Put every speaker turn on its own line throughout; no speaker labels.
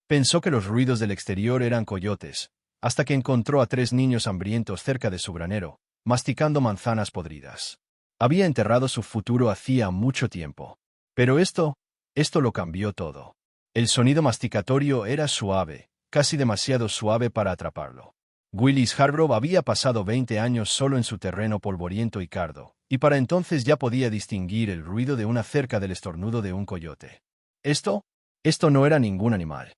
Pensó que los ruidos del exterior eran coyotes, hasta que encontró a 3 niños hambrientos cerca de su granero, masticando manzanas podridas. Había enterrado su futuro hacía mucho tiempo. Pero esto lo cambió todo. El sonido masticatorio era suave, casi demasiado suave para atraparlo. Willis Hargrove había pasado 20 años solo en su terreno polvoriento y cardo, y para entonces ya podía distinguir el ruido de una cerca del estornudo de un coyote. Esto no era ningún animal.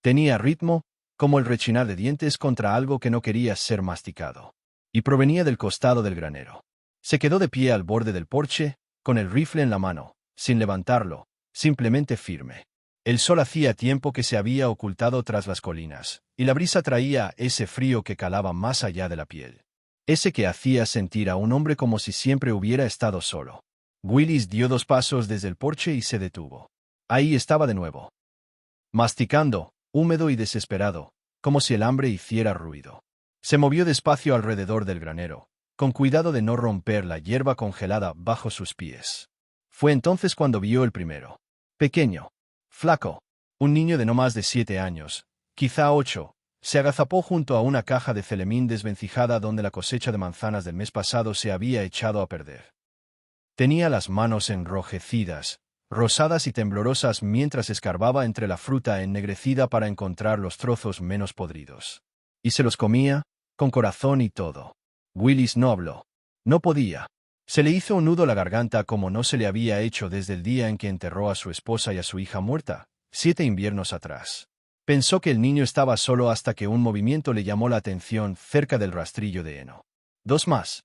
Tenía ritmo, como el rechinar de dientes contra algo que no quería ser masticado. Y provenía del costado del granero. Se quedó de pie al borde del porche, con el rifle en la mano, sin levantarlo, simplemente firme. El sol hacía tiempo que se había ocultado tras las colinas, y la brisa traía ese frío que calaba más allá de la piel. Ese que hacía sentir a un hombre como si siempre hubiera estado solo. Willis dio 2 pasos desde el porche y se detuvo. Ahí estaba de nuevo. Masticando, húmedo y desesperado, como si el hambre hiciera ruido. Se movió despacio alrededor del granero, con cuidado de no romper la hierba congelada bajo sus pies. Fue entonces cuando vio el primero. Pequeño. Flaco. Un niño de no más de 7 años, quizá 8, se agazapó junto a una caja de celemín desvencijada donde la cosecha de manzanas del mes pasado se había echado a perder. Tenía las manos enrojecidas, rosadas y temblorosas mientras escarbaba entre la fruta ennegrecida para encontrar los trozos menos podridos. Y se los comía, con corazón y todo. Willis no habló. No podía. Se le hizo un nudo la garganta como no se le había hecho desde el día en que enterró a su esposa y a su hija muerta, 7 inviernos atrás. Pensó que el niño estaba solo hasta que un movimiento le llamó la atención cerca del rastrillo de heno. 2 más.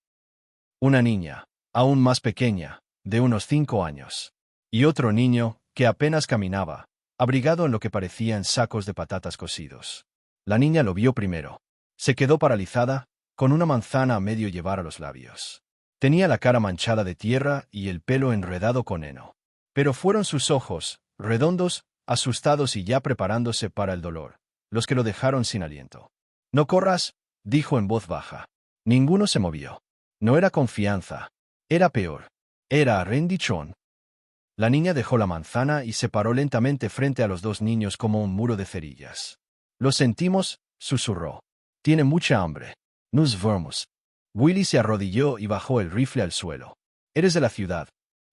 Una niña, aún más pequeña, de unos 5 años. Y otro niño, que apenas caminaba, abrigado en lo que parecían sacos de patatas cocidos. La niña lo vio primero. Se quedó paralizada, con una manzana a medio llevar a los labios. Tenía la cara manchada de tierra y el pelo enredado con heno. Pero fueron sus ojos, redondos, asustados y ya preparándose para el dolor, los que lo dejaron sin aliento. «No corras», dijo en voz baja. Ninguno se movió. No era confianza. Era peor. Era rendición. La niña dejó la manzana y se paró lentamente frente a los 2 niños como un muro de cerillas. «Lo sentimos», susurró. «Tiene mucha hambre. Nos vamos». Willy se arrodilló y bajó el rifle al suelo. «¿Eres de la ciudad?»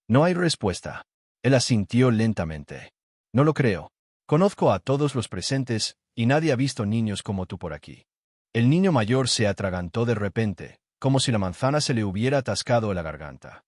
«No hay respuesta». Él asintió lentamente. «No lo creo. Conozco a todos los presentes, y nadie ha visto niños como tú por aquí». El niño mayor se atragantó de repente, como si la manzana se le hubiera atascado en la garganta.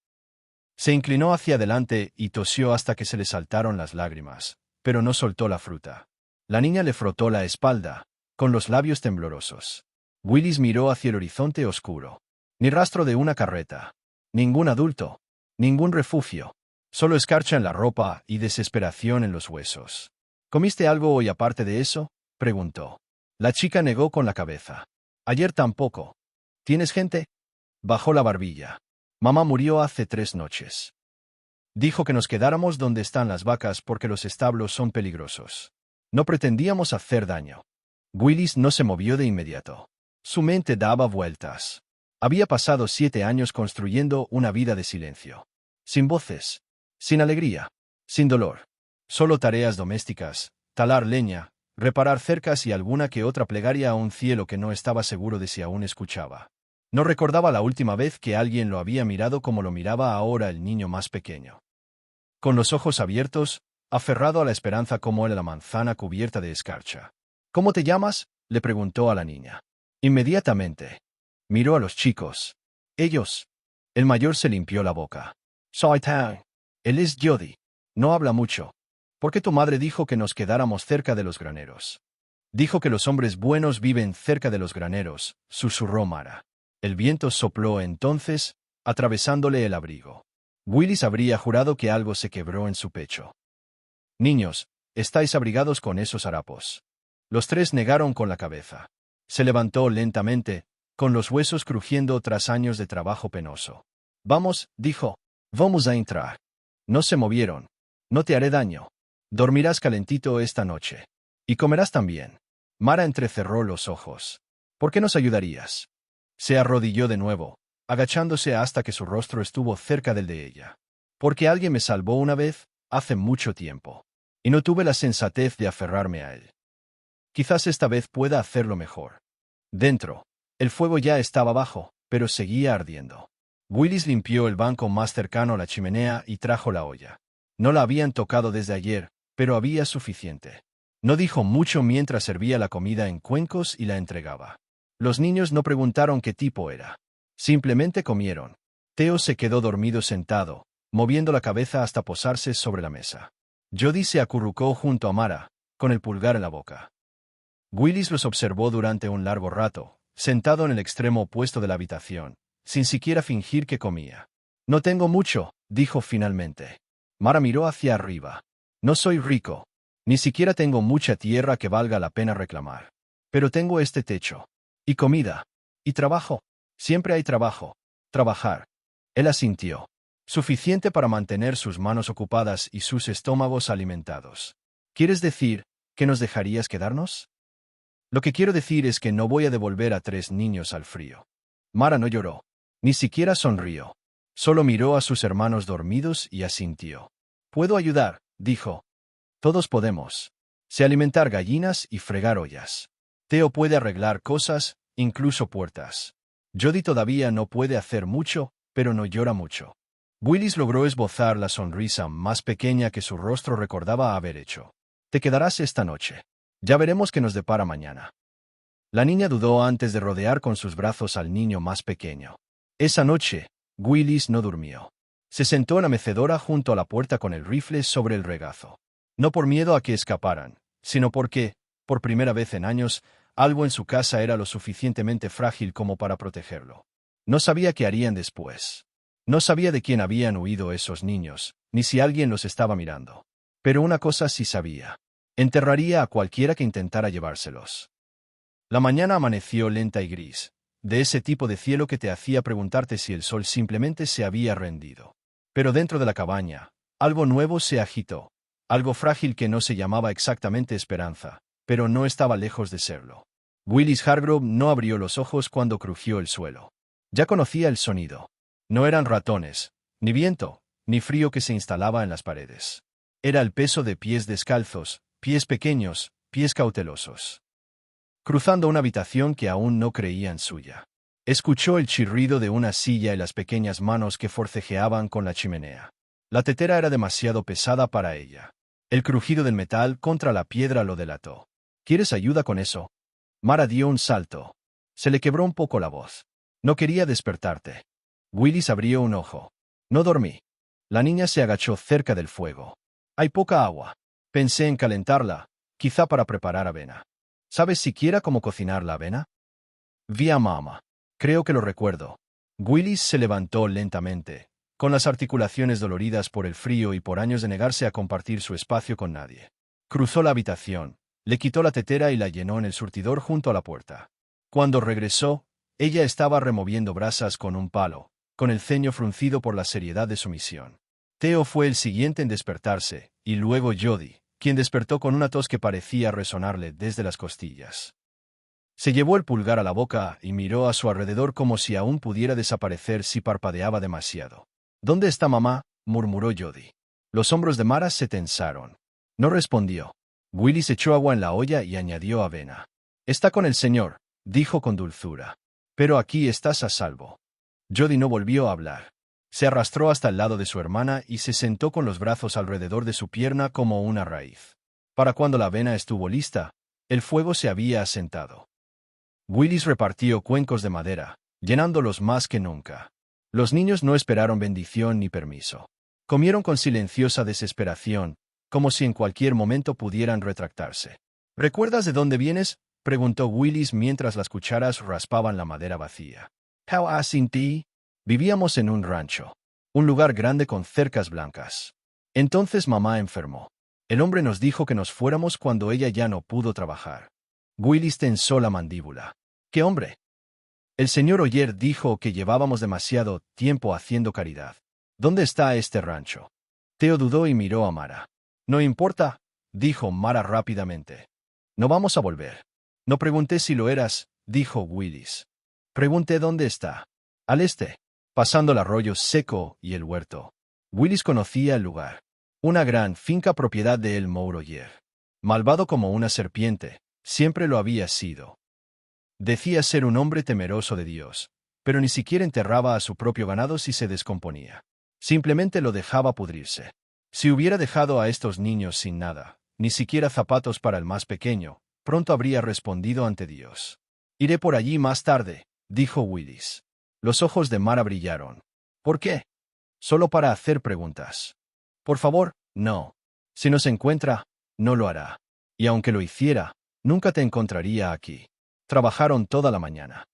Se inclinó hacia adelante y tosió hasta que se le saltaron las lágrimas, pero no soltó la fruta. La niña le frotó la espalda, con los labios temblorosos. Willis miró hacia el horizonte oscuro. Ni rastro de una carreta. Ningún adulto. Ningún refugio. Solo escarcha en la ropa y desesperación en los huesos. «¿Comiste algo hoy aparte de eso?», preguntó. La chica negó con la cabeza. «Ayer tampoco». «¿Tienes gente?». Bajó la barbilla. «Mamá murió hace 3 noches. Dijo que nos quedáramos donde están las vacas porque los establos son peligrosos. No pretendíamos hacer daño». Willis no se movió de inmediato. Su mente daba vueltas. Había pasado 7 años construyendo una vida de silencio. Sin voces. Sin alegría. Sin dolor. Solo tareas domésticas, talar leña, reparar cercas y alguna que otra plegaria a un cielo que no estaba seguro de si aún escuchaba. No recordaba la última vez que alguien lo había mirado como lo miraba ahora el niño más pequeño. Con los ojos abiertos, aferrado a la esperanza como era la manzana cubierta de escarcha. «¿Cómo te llamas?», le preguntó a la niña. Inmediatamente. Miró a los chicos. Ellos. El mayor se limpió la boca. «Soy Tang. Él es Jody. No habla mucho. ¿Por qué tu madre dijo que nos quedáramos cerca de los graneros?» «Dijo que los hombres buenos viven cerca de los graneros», susurró Mara. El viento sopló entonces, atravesándole el abrigo. Willis habría jurado que algo se quebró en su pecho. «Niños, estáis abrigados con esos harapos». Los 3 negaron con la cabeza. Se levantó lentamente, con los huesos crujiendo tras años de trabajo penoso. «Vamos», dijo. «Vamos a entrar». No se movieron. «No te haré daño. Dormirás calentito esta noche. Y comerás también». Mara entrecerró los ojos. «¿Por qué nos ayudarías?». Se arrodilló de nuevo, agachándose hasta que su rostro estuvo cerca del de ella. «Porque alguien me salvó una vez, hace mucho tiempo». y no tuve la sensatez de aferrarme a él. Quizás esta vez pueda hacerlo mejor. Dentro, el fuego ya estaba bajo, pero seguía ardiendo. Willis limpió el banco más cercano a la chimenea y trajo la olla. No la habían tocado desde ayer, pero había suficiente. No dijo mucho mientras servía la comida en cuencos y la entregaba. Los niños no preguntaron qué tipo era. Simplemente comieron. Theo se quedó dormido sentado, moviendo la cabeza hasta posarse sobre la mesa. Jody se acurrucó junto a Mara, con el pulgar en la boca. Willis los observó durante un largo rato, sentado en el extremo opuesto de la habitación, sin siquiera fingir que comía. No tengo mucho, dijo finalmente. Mara miró hacia arriba. No soy rico. Ni siquiera tengo mucha tierra que valga la pena reclamar. Pero tengo este techo. Y comida. Y trabajo. Siempre hay trabajo. Trabajar. Él asintió. Suficiente para mantener sus manos ocupadas y sus estómagos alimentados. ¿Quieres decir que nos dejarías quedarnos? Lo que quiero decir es que no voy a devolver a 3 niños al frío. Mara no lloró. Ni siquiera sonrió. Solo miró a sus hermanos dormidos y asintió. Puedo ayudar, dijo. Todos podemos. Sé alimentar gallinas y fregar ollas. Theo puede arreglar cosas, incluso puertas. Jody todavía no puede hacer mucho, pero no llora mucho. Willis logró esbozar la sonrisa más pequeña que su rostro recordaba haber hecho. Te quedarás esta noche. Ya veremos qué nos depara mañana. La niña dudó antes de rodear con sus brazos al niño más pequeño. Esa noche, Willis no durmió. Se sentó en la mecedora junto a la puerta con el rifle sobre el regazo. No por miedo a que escaparan, sino porque, por primera vez en años, algo en su casa era lo suficientemente frágil como para protegerlo. No sabía qué harían después. No sabía de quién habían huido esos niños, ni si alguien los estaba mirando. Pero una cosa sí sabía. Enterraría a cualquiera que intentara llevárselos. La mañana amaneció lenta y gris, de ese tipo de cielo que te hacía preguntarte si el sol simplemente se había rendido. Pero dentro de la cabaña, algo nuevo se agitó, algo frágil que no se llamaba exactamente esperanza, pero no estaba lejos de serlo. Willis Hargrove no abrió los ojos cuando crujió el suelo. Ya conocía el sonido. No eran ratones, ni viento, ni frío que se instalaba en las paredes. Era el peso de pies descalzos, pies pequeños, pies cautelosos. Cruzando una habitación que aún no creían suya. Escuchó el chirrido de una silla y las pequeñas manos que forcejeaban con la chimenea. La tetera era demasiado pesada para ella. El crujido del metal contra la piedra lo delató. ¿Quieres ayuda con eso? Mara dio un salto. Se le quebró un poco la voz. No quería despertarte. Willis abrió un ojo. No dormí. La niña se agachó cerca del fuego. Hay poca agua. Pensé en calentarla, quizá para preparar avena. ¿Sabes siquiera cómo cocinar la avena? Vi a mamá. Creo que lo recuerdo. Willis se levantó lentamente, con las articulaciones doloridas por el frío y por años de negarse a compartir su espacio con nadie. Cruzó la habitación, le quitó la tetera y la llenó en el surtidor junto a la puerta. Cuando regresó, ella estaba removiendo brasas con un palo, con el ceño fruncido por la seriedad de su misión. Theo fue el siguiente en despertarse, y luego Jody, quien despertó con una tos que parecía resonarle desde las costillas. Se llevó el pulgar a la boca y miró a su alrededor como si aún pudiera desaparecer si parpadeaba demasiado. ¿Dónde está mamá?, murmuró Jody. Los hombros de Mara se tensaron. No respondió. Willis echó agua en la olla y añadió avena. Está con el señor, dijo con dulzura. Pero aquí estás a salvo. Jody no volvió a hablar. Se arrastró hasta el lado de su hermana y se sentó con los brazos alrededor de su pierna como una raíz. Para cuando la avena estuvo lista, el fuego se había asentado. Willis repartió cuencos de madera, llenándolos más que nunca. Los niños no esperaron bendición ni permiso. Comieron con silenciosa desesperación, como si en cualquier momento pudieran retractarse. ¿Recuerdas de dónde vienes?, preguntó Willis mientras las cucharas raspaban la madera vacía. How asinti? Vivíamos en un rancho. Un lugar grande con cercas blancas. Entonces mamá enfermó. El hombre nos dijo que nos fuéramos cuando ella ya no pudo trabajar. Willis tensó la mandíbula. ¿Qué hombre? El señor Oyer dijo que llevábamos demasiado tiempo haciendo caridad. ¿Dónde está este rancho? Theo dudó y miró a Mara. No importa, dijo Mara rápidamente. No vamos a volver. No pregunté si lo eras, dijo Willis. Pregunté dónde está. Al este, pasando el arroyo seco y el huerto. Willis conocía el lugar. Una gran finca propiedad de El Mouroyer. Malvado como una serpiente, siempre lo había sido. Decía ser un hombre temeroso de Dios, pero ni siquiera enterraba a su propio ganado si se descomponía. Simplemente lo dejaba pudrirse. Si hubiera dejado a estos niños sin nada, ni siquiera zapatos para el más pequeño, pronto habría respondido ante Dios. Iré por allí más tarde, dijo Willis. Los ojos de Mara brillaron. ¿Por qué? Solo para hacer preguntas. Por favor, no. Si nos encuentra, no lo hará. Y aunque lo hiciera, nunca te encontraría aquí. Trabajaron toda la mañana.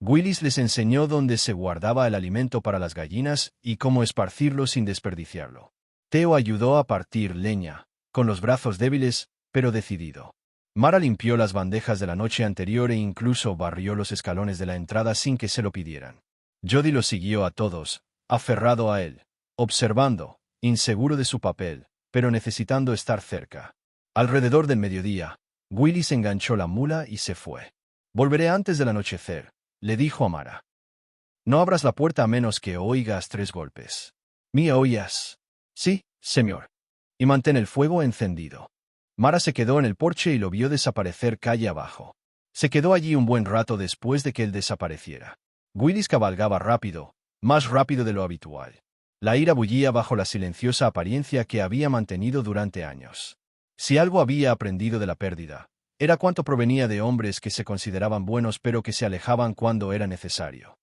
Willis les enseñó dónde se guardaba el alimento para las gallinas y cómo esparcirlo sin desperdiciarlo. Theo ayudó a partir leña, con los brazos débiles, pero decidido. Mara limpió las bandejas de la noche anterior e incluso barrió los escalones de la entrada sin que se lo pidieran. Jody los siguió a todos, aferrado a él, observando, inseguro de su papel, pero necesitando estar cerca. Alrededor del mediodía, Willis enganchó la mula y se fue. Volveré antes del anochecer, le dijo a Mara. No abras la puerta a menos que oigas 3 golpes. ¿Me oías? Sí, señor. Y mantén el fuego encendido. Mara se quedó en el porche y lo vio desaparecer calle abajo. Se quedó allí un buen rato después de que él desapareciera. Willis cabalgaba rápido, más rápido de lo habitual. La ira bullía bajo la silenciosa apariencia que había mantenido durante años. Si algo había aprendido de la pérdida, era cuánto provenía de hombres que se consideraban buenos pero que se alejaban cuando era necesario.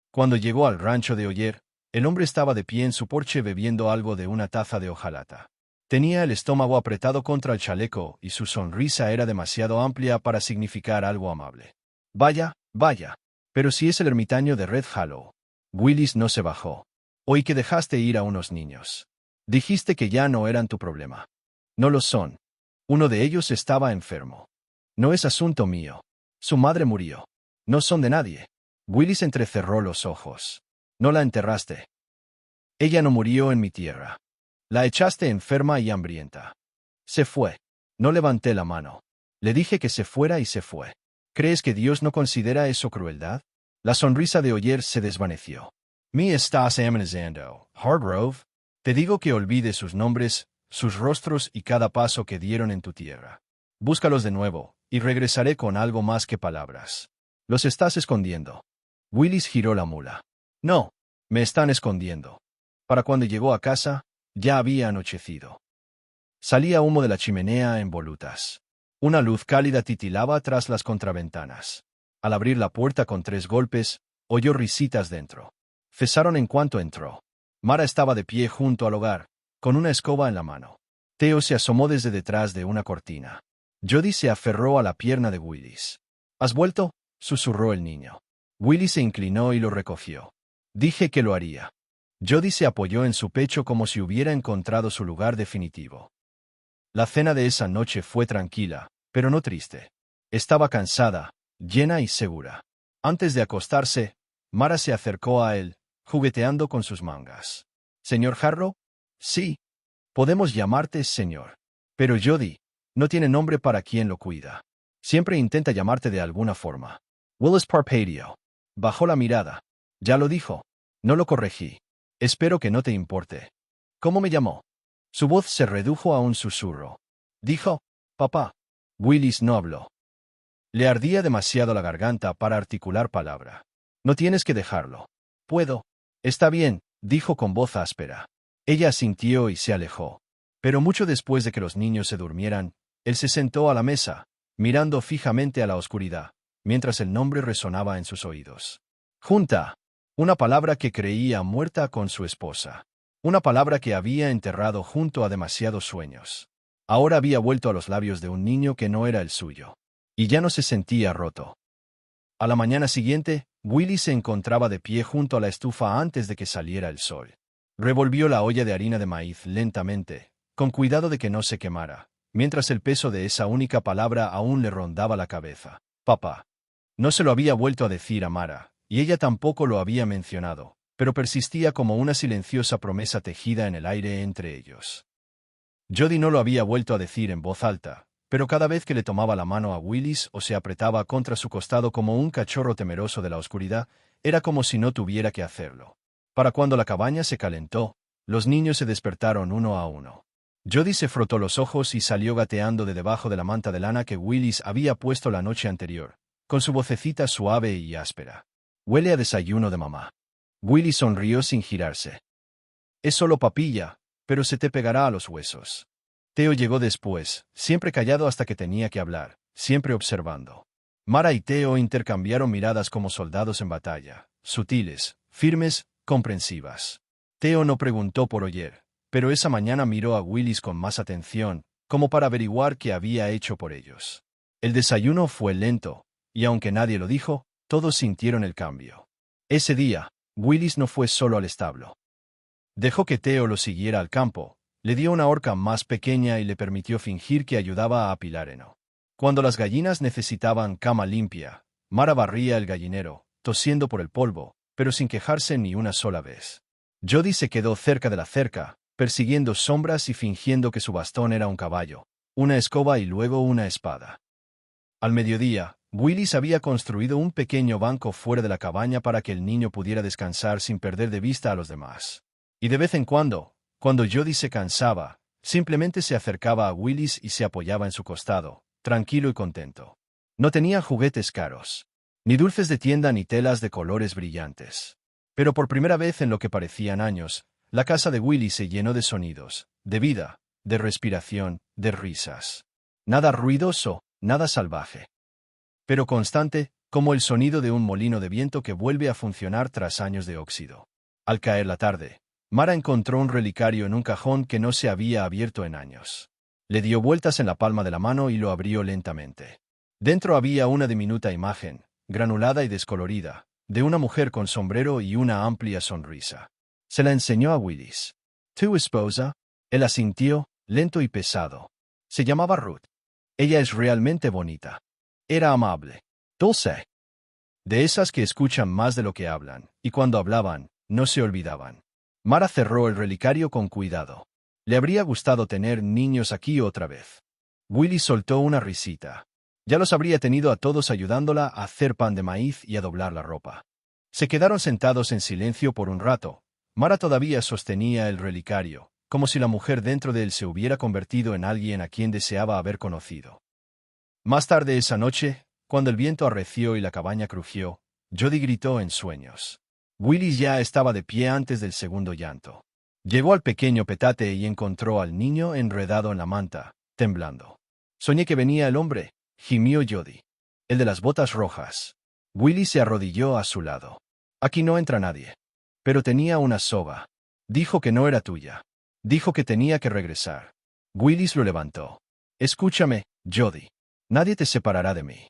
Cuando llegó al rancho de Oyer, el hombre estaba de pie en su porche bebiendo algo de una taza de hojalata. Tenía el estómago apretado contra el chaleco y su sonrisa era demasiado amplia para significar algo amable. Vaya, vaya. Pero si es el ermitaño de Red Hollow. Willis no se bajó. Oí que dejaste ir a unos niños. Dijiste que ya no eran tu problema. No lo son. Uno de ellos estaba enfermo. No es asunto mío. Su madre murió. No son de nadie. Willis entrecerró los ojos. No la enterraste. Ella no murió en mi tierra. La echaste enferma y hambrienta. Se fue. No levanté la mano. Le dije que se fuera y se fue. ¿Crees que Dios no considera eso crueldad? La sonrisa de Oyer se desvaneció. ¿Me estás amenazando, Hargrove? Te digo que olvide sus nombres, sus rostros y cada paso que dieron en tu tierra. Búscalos de nuevo, y regresaré con algo más que palabras. Los estás escondiendo. Willis giró la mula. No, me están escondiendo. Para cuando llegó a casa, ya había anochecido. Salía humo de la chimenea en volutas. Una luz cálida titilaba tras las contraventanas. Al abrir la puerta con 3 golpes, oyó risitas dentro. Cesaron en cuanto entró. Mara estaba de pie junto al hogar, con una escoba en la mano. Theo se asomó desde detrás de una cortina. Jody se aferró a la pierna de Willis. ¿Has vuelto?, susurró el niño. Willis se inclinó y lo recogió. Dije que lo haría. Jody se apoyó en su pecho como si hubiera encontrado su lugar definitivo. La cena de esa noche fue tranquila, pero no triste. Estaba cansada, llena y segura. Antes de acostarse, Mara se acercó a él, jugueteando con sus mangas. ¿Señor Harrow? Sí. Podemos llamarte señor. Pero Jody, no tiene nombre para quien lo cuida. Siempre intenta llamarte de alguna forma. Willis Parpadio. Bajó la mirada. Ya lo dijo. No lo corregí. Espero que no te importe. ¿Cómo me llamó? Su voz se redujo a un susurro. Dijo, papá. Willis no habló. Le ardía demasiado la garganta para articular palabra. No tienes que dejarlo. Puedo. Está bien, dijo con voz áspera. Ella asintió y se alejó. Pero mucho después de que los niños se durmieran, él se sentó a la mesa, mirando fijamente a la oscuridad, mientras el nombre resonaba en sus oídos. Junta. Una palabra que creía muerta con su esposa. Una palabra que había enterrado junto a demasiados sueños. Ahora había vuelto a los labios de un niño que no era el suyo. Y ya no se sentía roto. A la mañana siguiente, Willy se encontraba de pie junto a la estufa antes de que saliera el sol. Revolvió la olla de harina de maíz lentamente, con cuidado de que no se quemara, mientras el peso de esa única palabra aún le rondaba la cabeza. Papá. No se lo había vuelto a decir a Mara, y ella tampoco lo había mencionado, pero persistía como una silenciosa promesa tejida en el aire entre ellos. Jody no lo había vuelto a decir en voz alta, pero cada vez que le tomaba la mano a Willis o se apretaba contra su costado como un cachorro temeroso de la oscuridad, era como si no tuviera que hacerlo. Para cuando la cabaña se calentó, Los niños se despertaron uno a uno. Jody se frotó los ojos y salió gateando de debajo de la manta de lana que Willis había puesto la noche anterior, con su vocecita suave y áspera. «Huele a desayuno de mamá». Willis sonrió sin girarse. «Es solo papilla, pero se te pegará a los huesos». Theo llegó después, siempre callado hasta que tenía que hablar, siempre observando. Mara y Theo intercambiaron miradas como soldados en batalla, sutiles, firmes, comprensivas. Theo no preguntó por Oyer, pero esa mañana miró a Willis con más atención, como para averiguar qué había hecho por ellos. El desayuno fue lento, y aunque nadie lo dijo, todos sintieron el cambio. Ese día, Willis no fue solo al establo. Dejó que Theo lo siguiera al campo, le dio una horca más pequeña y le permitió fingir que ayudaba a apilar heno. Cuando las gallinas necesitaban cama limpia, Mara barría el gallinero, tosiendo por el polvo, pero sin quejarse ni una sola vez. Jody se quedó cerca de la cerca, persiguiendo sombras y fingiendo que su bastón era un caballo, una escoba y luego una espada. Al mediodía, Willis había construido un pequeño banco fuera de la cabaña para que el niño pudiera descansar sin perder de vista a los demás. Y de vez en cuando Jody se cansaba, simplemente se acercaba a Willis y se apoyaba en su costado, tranquilo y contento. No tenía juguetes caros, ni dulces de tienda ni telas de colores brillantes. Pero por primera vez en lo que parecían años, la casa de Willis se llenó de sonidos, de vida, de respiración, de risas. Nada ruidoso, nada salvaje, pero constante, como el sonido de un molino de viento que vuelve a funcionar tras años de óxido. Al caer la tarde, Mara encontró un relicario en un cajón que no se había abierto en años. Le dio vueltas en la palma de la mano y lo abrió lentamente. Dentro había una diminuta imagen, granulada y descolorida, de una mujer con sombrero y una amplia sonrisa. Se la enseñó a Willis. «¿Tu esposa?» Él asintió, lento y pesado. Se llamaba Ruth. «Ella es realmente bonita. Era amable. Dulce. De esas que escuchan más de lo que hablan, y cuando hablaban, no se olvidaban». Mara cerró el relicario con cuidado. Le habría gustado tener niños aquí otra vez. Willis soltó una risita. Ya los habría tenido a todos ayudándola a hacer pan de maíz y a doblar la ropa. Se quedaron sentados en silencio por un rato. Mara todavía sostenía el relicario, como si la mujer dentro de él se hubiera convertido en alguien a quien deseaba haber conocido. Más tarde esa noche, cuando el viento arreció y la cabaña crujió, Jody gritó en sueños. Willis ya estaba de pie antes del segundo llanto. Llegó al pequeño petate y encontró al niño enredado en la manta, temblando. «Soñé que venía el hombre», gimió Jody. «El de las botas rojas». Willis se arrodilló a su lado. «Aquí no entra nadie». «Pero tenía una soga». «Dijo que no era tuya». «Dijo que tenía que regresar». Willis lo levantó. «Escúchame, Jody. Nadie te separará de mí».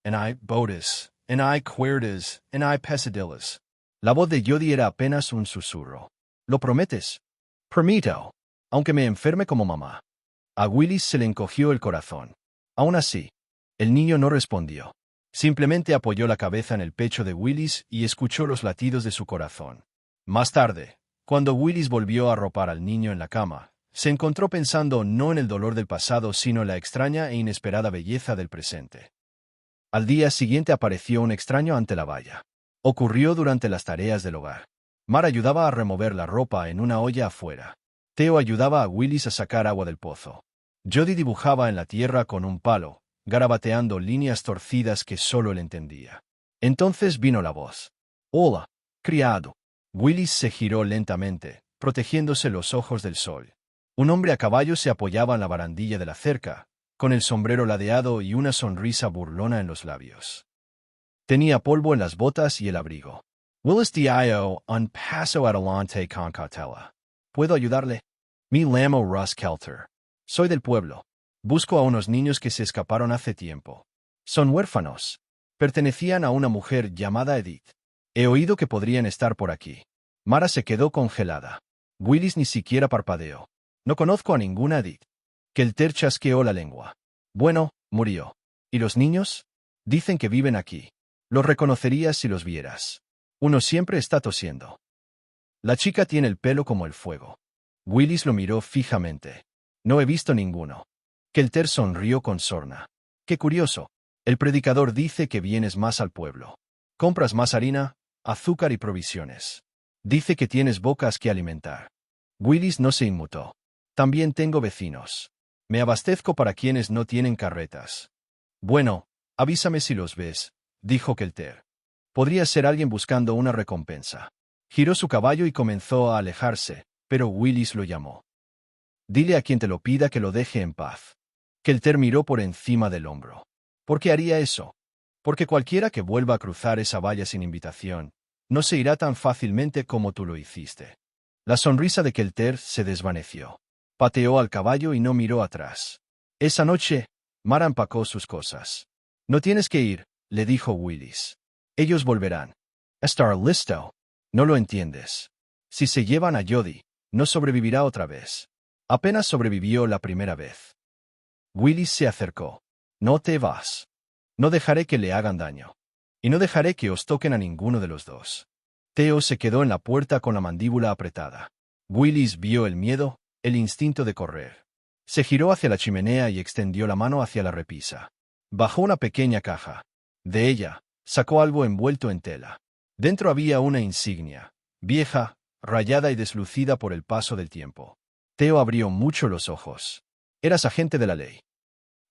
«En I bodas, en I cuerdas, en I pesadillas». La voz de Jody era apenas un susurro. «¿Lo prometes?» «Permito, aunque me enferme como mamá». A Willis se le encogió el corazón. Aún así, el niño no respondió. Simplemente apoyó la cabeza en el pecho de Willis y escuchó los latidos de su corazón. Más tarde, cuando Willis volvió a arropar al niño en la cama, se encontró pensando no en el dolor del pasado sino en la extraña e inesperada belleza del presente. Al día siguiente apareció un extraño ante la valla. Ocurrió durante las tareas del hogar. Mara ayudaba a remover la ropa en una olla afuera. Theo ayudaba a Willis a sacar agua del pozo. Jody dibujaba en la tierra con un palo, garabateando líneas torcidas que solo él entendía. Entonces vino la voz. «Hola, criado». Willis se giró lentamente, protegiéndose los ojos del sol. Un hombre a caballo se apoyaba en la barandilla de la cerca, con el sombrero ladeado y una sonrisa burlona en los labios. Tenía polvo en las botas y el abrigo. «Willis dio un paso adelante con cautela». «¿Puedo ayudarle?» «Me llamo Russ Kelter. Soy del pueblo. Busco a unos niños que se escaparon hace tiempo. Son huérfanos. Pertenecían a una mujer llamada Edith. He oído que podrían estar por aquí». Mara se quedó congelada. Willis ni siquiera parpadeó. «No conozco a ninguna Edith». Kelter chasqueó la lengua. «Bueno, murió. ¿Y los niños?» «Dicen que viven aquí. Los reconocerías si los vieras. Uno siempre está tosiendo. La chica tiene el pelo como el fuego». Willis lo miró fijamente. «No he visto ninguno». Kelter sonrió con sorna. «Qué curioso. El predicador dice que vienes más al pueblo. Compras más harina, azúcar y provisiones. Dice que tienes bocas que alimentar». Willis no se inmutó. También tengo vecinos. Me abastezco para quienes no tienen carretas. Bueno, avísame si los ves, dijo Kelter. Podría ser alguien buscando una recompensa. Giró su caballo y comenzó a alejarse, pero Willis lo llamó. Dile a quien te lo pida que lo deje en paz. Kelter miró por encima del hombro. ¿Por qué haría eso? Porque cualquiera que vuelva a cruzar esa valla sin invitación, no se irá tan fácilmente como tú lo hiciste. La sonrisa de Kelter se desvaneció. Pateó al caballo y no miró atrás. Esa noche, Mara empacó sus cosas. No tienes que ir, le dijo Willis. Ellos volverán. Estar listo. No lo entiendes. Si se llevan a Jody, no sobrevivirá otra vez. Apenas sobrevivió la primera vez. Willis se acercó. No te vas. No dejaré que le hagan daño. Y no dejaré que os toquen a ninguno de los dos. Theo se quedó en la puerta con la mandíbula apretada. Willis vio el miedo, el instinto de correr. Se giró hacia la chimenea y extendió la mano hacia la repisa. Bajó una pequeña caja. De ella, sacó algo envuelto en tela. Dentro había una insignia, vieja, rayada y deslucida por el paso del tiempo. Theo abrió mucho los ojos. Eras agente de la ley.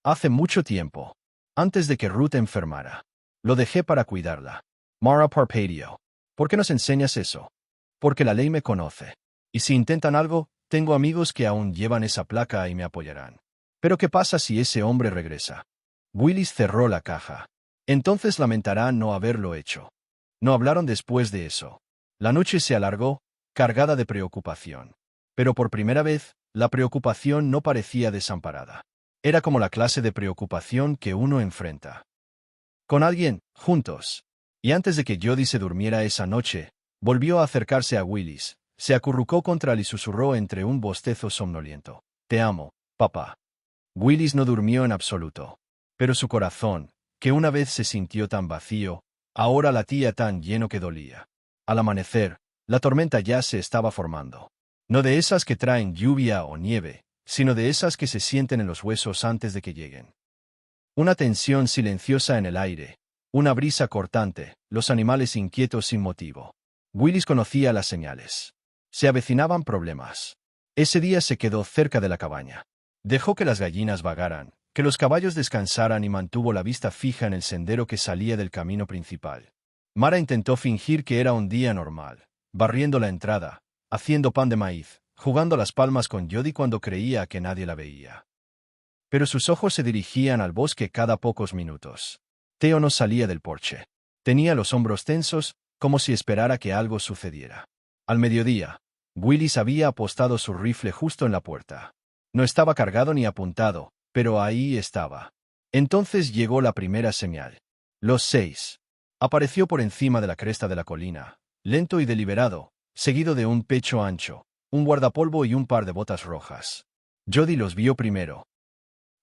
Hace mucho tiempo. Antes de que Ruth enfermara. Lo dejé para cuidarla. Mara Parpadio. ¿Por qué nos enseñas eso? Porque la ley me conoce. Y si intentan algo, tengo amigos que aún llevan esa placa y me apoyarán. Pero ¿qué pasa si ese hombre regresa? Willis cerró la caja. Entonces lamentará no haberlo hecho. No hablaron después de eso. La noche se alargó, cargada de preocupación. Pero por primera vez, la preocupación no parecía desamparada. Era como la clase de preocupación que uno enfrenta. Con alguien, juntos. Y antes de que Jody se durmiera esa noche, volvió a acercarse a Willis, se acurrucó contra él y susurró entre un bostezo somnoliento. Te amo, papá. Willis no durmió en absoluto. Pero su corazón, que una vez se sintió tan vacío, ahora latía tan lleno que dolía. Al amanecer, la tormenta ya se estaba formando. No de esas que traen lluvia o nieve, sino de esas que se sienten en los huesos antes de que lleguen. Una tensión silenciosa en el aire, una brisa cortante, los animales inquietos sin motivo. Willis conocía las señales. Se avecinaban problemas. Ese día se quedó cerca de la cabaña. Dejó que las gallinas vagaran, que los caballos descansaran y mantuvo la vista fija en el sendero que salía del camino principal. Mara intentó fingir que era un día normal, barriendo la entrada, haciendo pan de maíz, jugando las palmas con Jody cuando creía que nadie la veía. Pero sus ojos se dirigían al bosque cada pocos minutos. Theo no salía del porche. Tenía los hombros tensos, como si esperara que algo sucediera. Al mediodía, Willis había apostado su rifle justo en la puerta. No estaba cargado ni apuntado, pero ahí estaba. Entonces llegó la primera señal. Los 6. Apareció por encima de la cresta de la colina, lento y deliberado, seguido de un pecho ancho, un guardapolvo y un par de botas rojas. Jody los vio primero.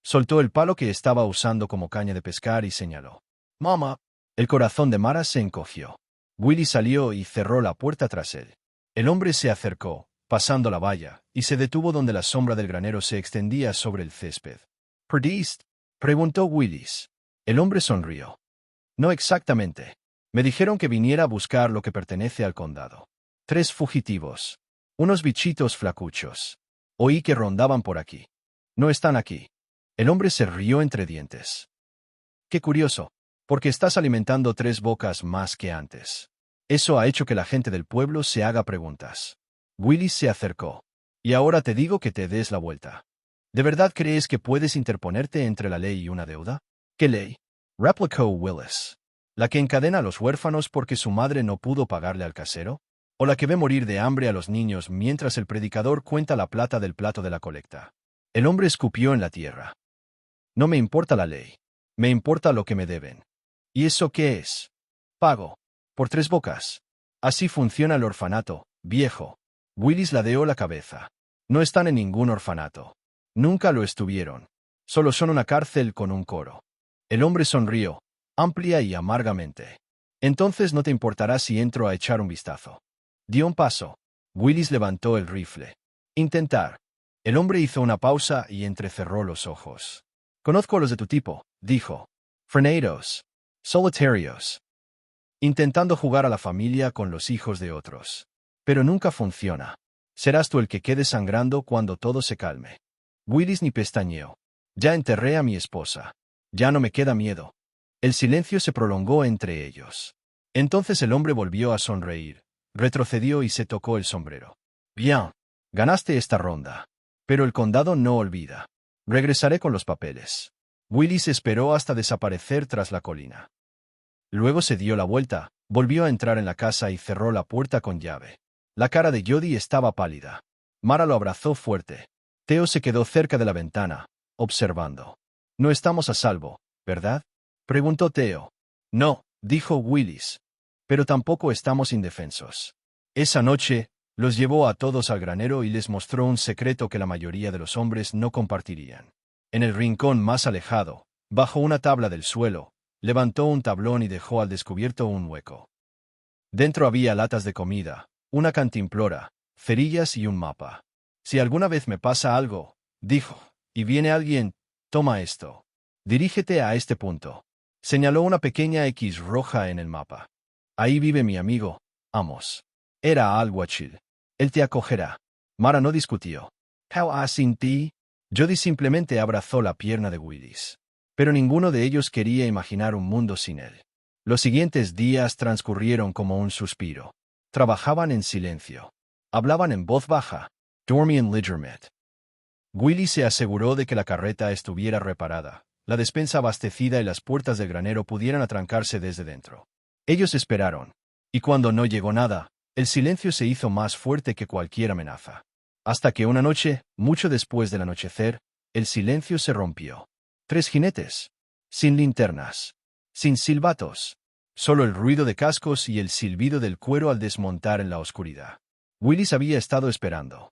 Soltó el palo que estaba usando como caña de pescar y señaló. «Mamá». El corazón de Mara se encogió. Willy salió y cerró la puerta tras él. El hombre se acercó, pasando la valla, y se detuvo donde la sombra del granero se extendía sobre el césped. «¿Perdiste?», preguntó Willis. El hombre sonrió. «No exactamente. Me dijeron que viniera a buscar lo que pertenece al condado. 3 fugitivos. Unos bichitos flacuchos. Oí que rondaban por aquí. No están aquí». El hombre se rió entre dientes. «Qué curioso, porque estás alimentando 3 bocas más que antes. Eso ha hecho que la gente del pueblo se haga preguntas». Willis se acercó. «Y ahora te digo que te des la vuelta. ¿De verdad crees que puedes interponerte entre la ley y una deuda?» «¿Qué ley?», replicó Willis. «¿La que encadena a los huérfanos porque su madre no pudo pagarle al casero? ¿O la que ve morir de hambre a los niños mientras el predicador cuenta la plata del plato de la colecta?» El hombre escupió en la tierra. «No me importa la ley. Me importa lo que me deben». «¿Y eso qué es?» «Pago. Por 3 bocas. Así funciona el orfanato, viejo». Willis ladeó la cabeza. «No están en ningún orfanato. Nunca lo estuvieron. Solo son una cárcel con un coro». El hombre sonrió, amplia y amargamente. «Entonces no te importará si entro a echar un vistazo». Dio un paso. Willis levantó el rifle. «Intentar». El hombre hizo una pausa y entrecerró los ojos. «Conozco a los de tu tipo», dijo. «Frenados. Solitarios. Intentando jugar a la familia con los hijos de otros. Pero nunca funciona. Serás tú el que quede sangrando cuando todo se calme. Willis ni pestañeó. Ya enterré a mi esposa. Ya no me queda miedo. El silencio se prolongó entre ellos. Entonces el hombre volvió a sonreír, retrocedió y se tocó el sombrero. Bien, ganaste esta ronda. Pero el condado no olvida. Regresaré con los papeles. Willis esperó hasta desaparecer tras la colina. Luego se dio la vuelta, volvió a entrar en la casa y cerró la puerta con llave. La cara de Jody estaba pálida. Mara lo abrazó fuerte. Theo se quedó cerca de la ventana, observando. No estamos a salvo, ¿verdad? Preguntó Theo. No, dijo Willis. Pero tampoco estamos indefensos. Esa noche, los llevó a todos al granero y les mostró un secreto que la mayoría de los hombres no compartirían. En el rincón más alejado, bajo una tabla del suelo, levantó un tablón y dejó al descubierto un hueco. Dentro había latas de comida, una cantimplora, cerillas y un mapa. Si alguna vez me pasa algo, dijo, y viene alguien, toma esto. Dirígete a este punto. Señaló una pequeña X roja en el mapa. Ahí vive mi amigo, Amos. Era alguacil. Él te acogerá. Mara no discutió. How sin ti? Jody simplemente abrazó la pierna de Willis. Pero ninguno de ellos quería imaginar un mundo sin él. Los siguientes días transcurrieron como un suspiro. Trabajaban en silencio. Hablaban en voz baja. Dormían legermente. Willis se aseguró de que la carreta estuviera reparada, la despensa abastecida y las puertas del granero pudieran atrancarse desde dentro. Ellos esperaron. Y cuando no llegó nada, el silencio se hizo más fuerte que cualquier amenaza. Hasta que una noche, mucho después del anochecer, el silencio se rompió. 3 jinetes. Sin linternas. Sin silbatos. Solo el ruido de cascos y el silbido del cuero al desmontar en la oscuridad. Willis había estado esperando.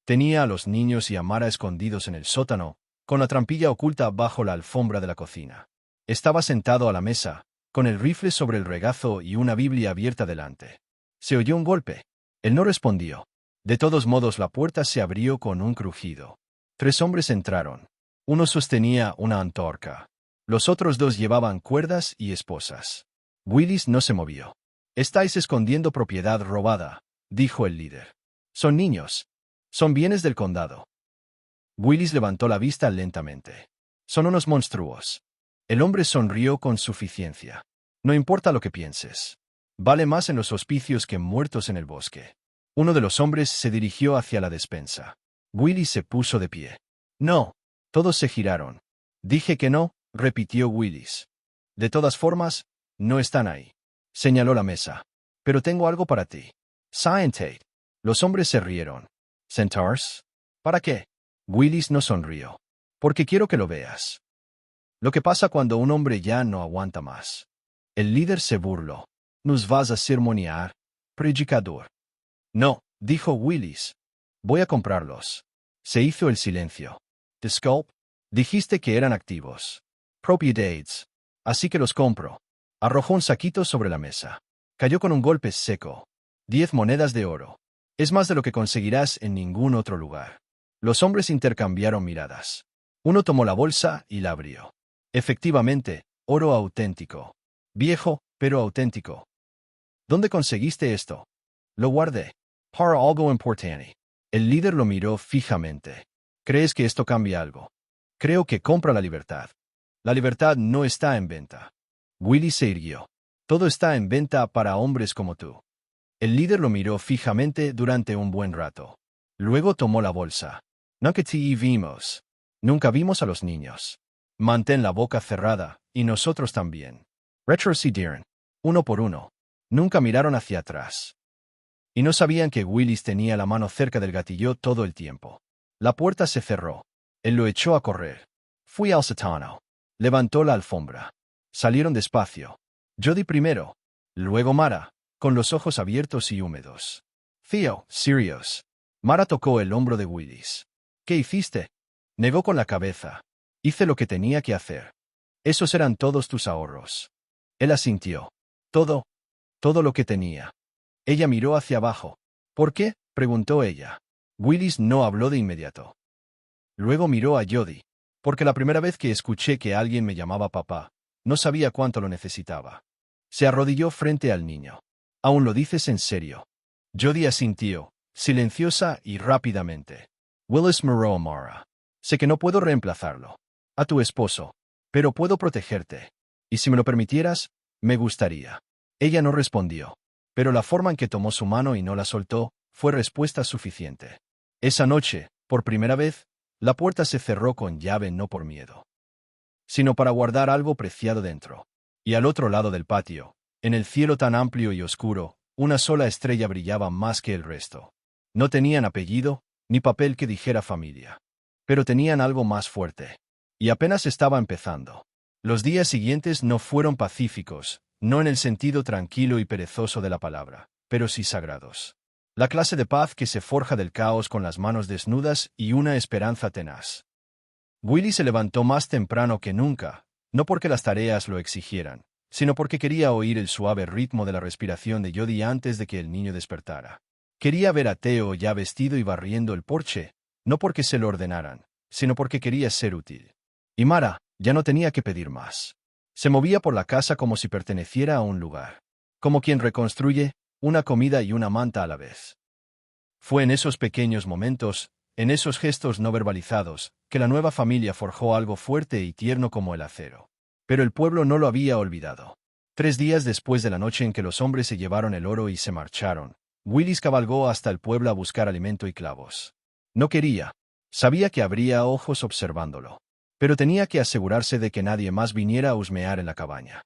Tenía a los niños y a Mara escondidos en el sótano, con la trampilla oculta bajo la alfombra de la cocina. Estaba sentado a la mesa, con el rifle sobre el regazo y una Biblia abierta delante. Se oyó un golpe. Él no respondió. De todos modos la puerta se abrió con un crujido. 3 hombres entraron. Uno sostenía una antorcha. Los otros 2 llevaban cuerdas y esposas. Willis no se movió. Estáis escondiendo propiedad robada, dijo el líder. Son niños. Son bienes del condado. Willis levantó la vista lentamente. Son unos monstruos. El hombre sonrió con suficiencia. No importa lo que pienses. Vale más en los hospicios que muertos en el bosque. Uno de los hombres se dirigió hacia la despensa. Willis se puso de pie. No. Todos se giraron. Dije que no, repitió Willis. De todas formas, no están ahí. Señaló la mesa. Pero tengo algo para ti. Scientate. Los hombres se rieron. ¿Centaurs? ¿Para qué? Willis no sonrió. Porque quiero que lo veas. Lo que pasa cuando un hombre ya no aguanta más. El líder se burló. ¿Nos vas a sermonear, predicador? No, dijo Willis. Voy a comprarlos. Se hizo el silencio. Disculp, dijiste que eran activos. Propiedades. Así que los compro. Arrojó un saquito sobre la mesa. Cayó con un golpe seco. 10 monedas de oro. Es más de lo que conseguirás en ningún otro lugar. Los hombres intercambiaron miradas. Uno tomó la bolsa y la abrió. Efectivamente, oro auténtico. Viejo, pero auténtico. ¿Dónde conseguiste esto? Lo guardé. Para algo importante. El líder lo miró fijamente. ¿Crees que esto cambia algo? Creo que compra la libertad. La libertad no está en venta. Willis se irguió. Todo está en venta para hombres como tú. El líder lo miró fijamente durante un buen rato. Luego tomó la bolsa. Nunca te vimos. Nunca vimos a los niños. Mantén la boca cerrada, y nosotros también. Retrocedieron. Uno por uno. Nunca miraron hacia atrás. Y no sabían que Willis tenía la mano cerca del gatillo todo el tiempo. La puerta se cerró. Él lo echó a correr. Fui al sótano. Levantó la alfombra. Salieron despacio. Jody primero. Luego Mara, con los ojos abiertos y húmedos. Theo, serios. Mara tocó el hombro de Willis. ¿Qué hiciste? Negó con la cabeza. Hice lo que tenía que hacer. Esos eran todos tus ahorros. Él asintió. Todo lo que tenía. Ella miró hacia abajo. ¿Por qué? Preguntó ella. Willis no habló de inmediato. Luego miró a Jody. Porque la primera vez que escuché que alguien me llamaba papá, no sabía cuánto lo necesitaba. Se arrodilló frente al niño. ¿Aún lo dices en serio? Jody asintió, silenciosa y rápidamente. Willis miró a Mara. Sé que no puedo reemplazarlo. A tu esposo. Pero puedo protegerte. Y si me lo permitieras, me gustaría. Ella no respondió. Pero la forma en que tomó su mano y no la soltó, fue respuesta suficiente. Esa noche, por primera vez, la puerta se cerró con llave no por miedo, sino para guardar algo preciado dentro. Y al otro lado del patio, en el cielo tan amplio y oscuro, una sola estrella brillaba más que el resto. No tenían apellido, ni papel que dijera familia. Pero tenían algo más fuerte. Y apenas estaba empezando. Los días siguientes no fueron pacíficos, no en el sentido tranquilo y perezoso de la palabra, pero sí sagrados. La clase de paz que se forja del caos con las manos desnudas y una esperanza tenaz. Willy se levantó más temprano que nunca, no porque las tareas lo exigieran, sino porque quería oír el suave ritmo de la respiración de Jody antes de que el niño despertara. Quería ver a Theo ya vestido y barriendo el porche, no porque se lo ordenaran, sino porque quería ser útil. Y Mara ya no tenía que pedir más. Se movía por la casa como si perteneciera a un lugar. Como quien reconstruye una comida y una manta a la vez. Fue en esos pequeños momentos, en esos gestos no verbalizados, que la nueva familia forjó algo fuerte y tierno como el acero. Pero el pueblo no lo había olvidado. 3 días después de la noche en que los hombres se llevaron el oro y se marcharon, Willis cabalgó hasta el pueblo a buscar alimento y clavos. No quería. Sabía que habría ojos observándolo. Pero tenía que asegurarse de que nadie más viniera a husmear en la cabaña.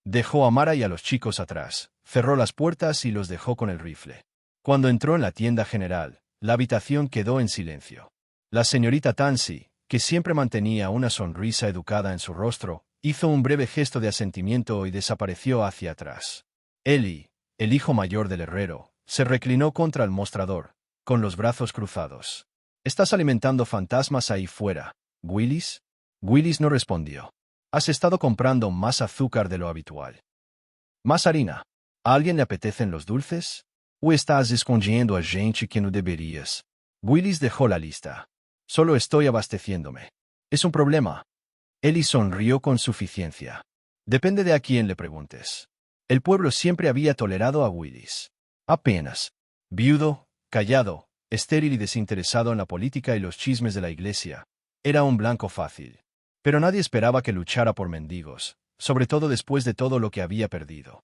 Dejó a Mara y a los chicos atrás, cerró las puertas y los dejó con el rifle. Cuando entró en la tienda general, la habitación quedó en silencio. La señorita Tansey, que siempre mantenía una sonrisa educada en su rostro, hizo un breve gesto de asentimiento y desapareció hacia atrás. Eli, el hijo mayor del herrero, se reclinó contra el mostrador, con los brazos cruzados. «¿Estás alimentando fantasmas ahí fuera, Willis?» Willis no respondió. «¿Has estado comprando más azúcar de lo habitual? ¿Más harina? ¿A alguien le apetecen los dulces? ¿O estás escondiendo a gente que no deberías?» Willis dejó la lista. «Solo estoy abasteciéndome. ¿Es un problema?» Eli sonrió con suficiencia. «Depende de a quién le preguntes». El pueblo siempre había tolerado a Willis. Apenas. Viudo, callado, estéril y desinteresado en la política y los chismes de la iglesia. Era un blanco fácil. Pero nadie esperaba que luchara por mendigos, sobre todo después de todo lo que había perdido.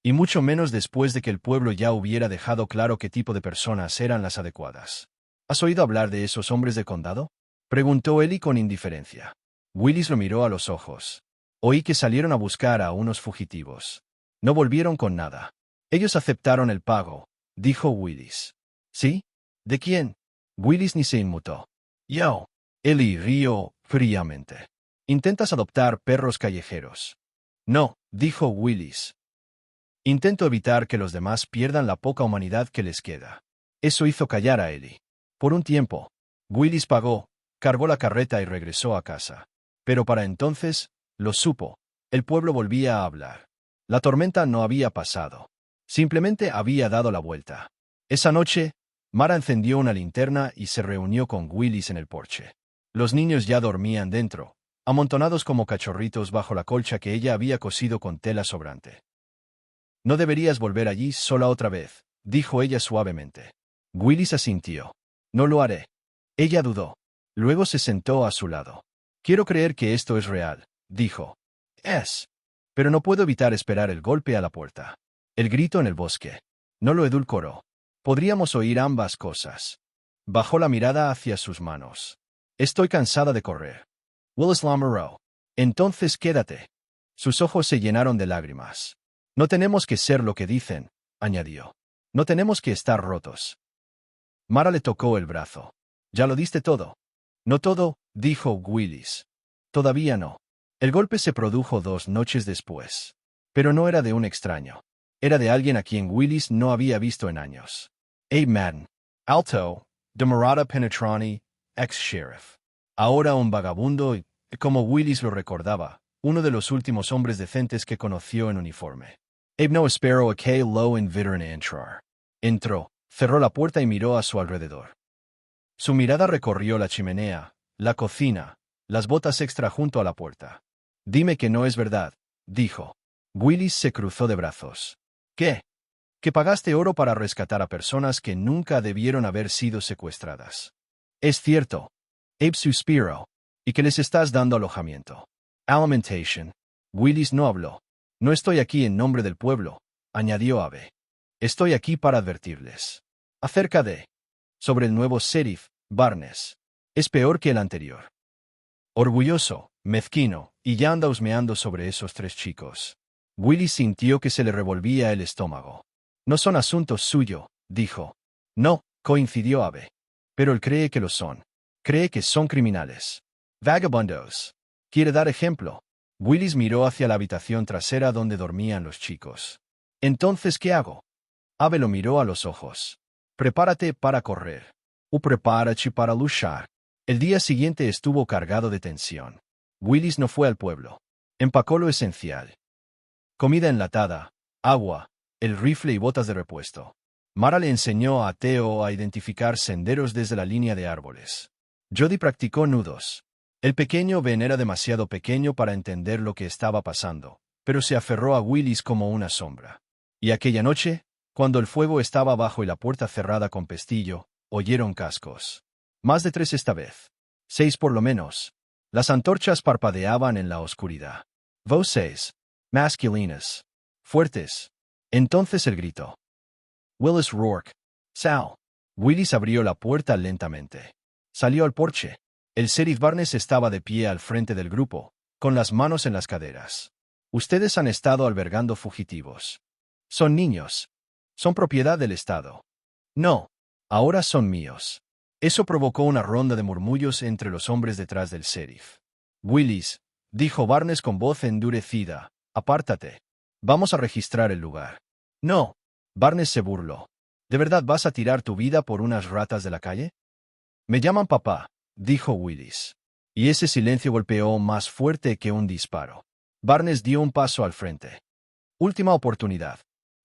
Y mucho menos después de que el pueblo ya hubiera dejado claro qué tipo de personas eran las adecuadas. «¿Has oído hablar de esos hombres de condado?», preguntó Eli con indiferencia. Willis lo miró a los ojos. «Oí que salieron a buscar a unos fugitivos. No volvieron con nada. Ellos aceptaron el pago», dijo Willis. «¿Sí? ¿De quién?» Willis ni se inmutó. «Yo». Eli rió fríamente. «¿Intentas adoptar perros callejeros?» «No», dijo Willis. «Intento evitar que los demás pierdan la poca humanidad que les queda». Eso hizo callar a Eli. Por un tiempo, Willis pagó, cargó la carreta y regresó a casa. Pero para entonces, lo supo, el pueblo volvía a hablar. La tormenta no había pasado. Simplemente había dado la vuelta. Esa noche, Mara encendió una linterna y se reunió con Willis en el porche. Los niños ya dormían dentro, amontonados como cachorritos bajo la colcha que ella había cosido con tela sobrante. «No deberías volver allí sola otra vez», dijo ella suavemente. Willis asintió. «No lo haré». Ella dudó. Luego se sentó a su lado. «Quiero creer que esto es real», dijo. «Es. Pero no puedo evitar esperar el golpe a la puerta. El grito en el bosque. No lo edulcoró. Podríamos oír ambas cosas». Bajó la mirada hacia sus manos. «Estoy cansada de correr». Willis la miró. «Entonces quédate». Sus ojos se llenaron de lágrimas. «No tenemos que ser lo que dicen», añadió. «No tenemos que estar rotos». Mara le tocó el brazo. «Ya lo diste todo». «No todo», dijo Willis. «Todavía no». El golpe se produjo 2 noches después. Pero no era de un extraño. Era de alguien a quien Willis no había visto en años. Abe Madden, alto, de mirada penetrante, ex-sheriff. Ahora un vagabundo y, como Willis lo recordaba, uno de los últimos hombres decentes que conoció en uniforme. Abe no esperó a que lo invitaran a entrar. Entró, cerró la puerta y miró a su alrededor. Su mirada recorrió la chimenea, la cocina, las botas extra junto a la puerta. «Dime que no es verdad», dijo. Willis se cruzó de brazos. «¿Qué?» Que pagaste oro para rescatar a personas que nunca debieron haber sido secuestradas. Es cierto. Abe suspiró. Y que les estás dando alojamiento. Alimentation. Willis no habló. No estoy aquí en nombre del pueblo, añadió Abe. Estoy aquí para advertirles. Acerca de. Sobre el nuevo sheriff, Barnes. Es peor que el anterior. Orgulloso, mezquino, y ya anda husmeando sobre esos 3 chicos. Willis sintió que se le revolvía el estómago. No son asuntos suyo, dijo. No, coincidió Abe. Pero él cree que lo son. Cree que son criminales. Vagabundos. ¿Quiere dar ejemplo? Willis miró hacia la habitación trasera donde dormían los chicos. Entonces, ¿qué hago? Abe lo miró a los ojos. Prepárate para correr. O prepárate para luchar. El día siguiente estuvo cargado de tensión. Willis no fue al pueblo. Empacó lo esencial. Comida enlatada, agua, el rifle y botas de repuesto. Mara le enseñó a Theo a identificar senderos desde la línea de árboles. Jody practicó nudos. El pequeño Ben era demasiado pequeño para entender lo que estaba pasando, pero se aferró a Willis como una sombra. Y aquella noche, cuando el fuego estaba abajo y la puerta cerrada con pestillo, oyeron cascos. Más de 3 esta vez. 6 por lo menos. Las antorchas parpadeaban en la oscuridad. Voces. Masculinas. Fuertes. Entonces él gritó. Willis Rourke. Sal. Willis abrió la puerta lentamente. Salió al porche. El sheriff Barnes estaba de pie al frente del grupo, con las manos en las caderas. Ustedes han estado albergando fugitivos. Son niños. Son propiedad del Estado. No. Ahora son míos. Eso provocó una ronda de murmullos entre los hombres detrás del sheriff. Willis, dijo Barnes con voz endurecida, apártate. Vamos a registrar el lugar. No. Barnes se burló. ¿De verdad vas a tirar tu vida por unas ratas de la calle? Me llaman papá, dijo Willis. Y ese silencio golpeó más fuerte que un disparo. Barnes dio un paso al frente. Última oportunidad.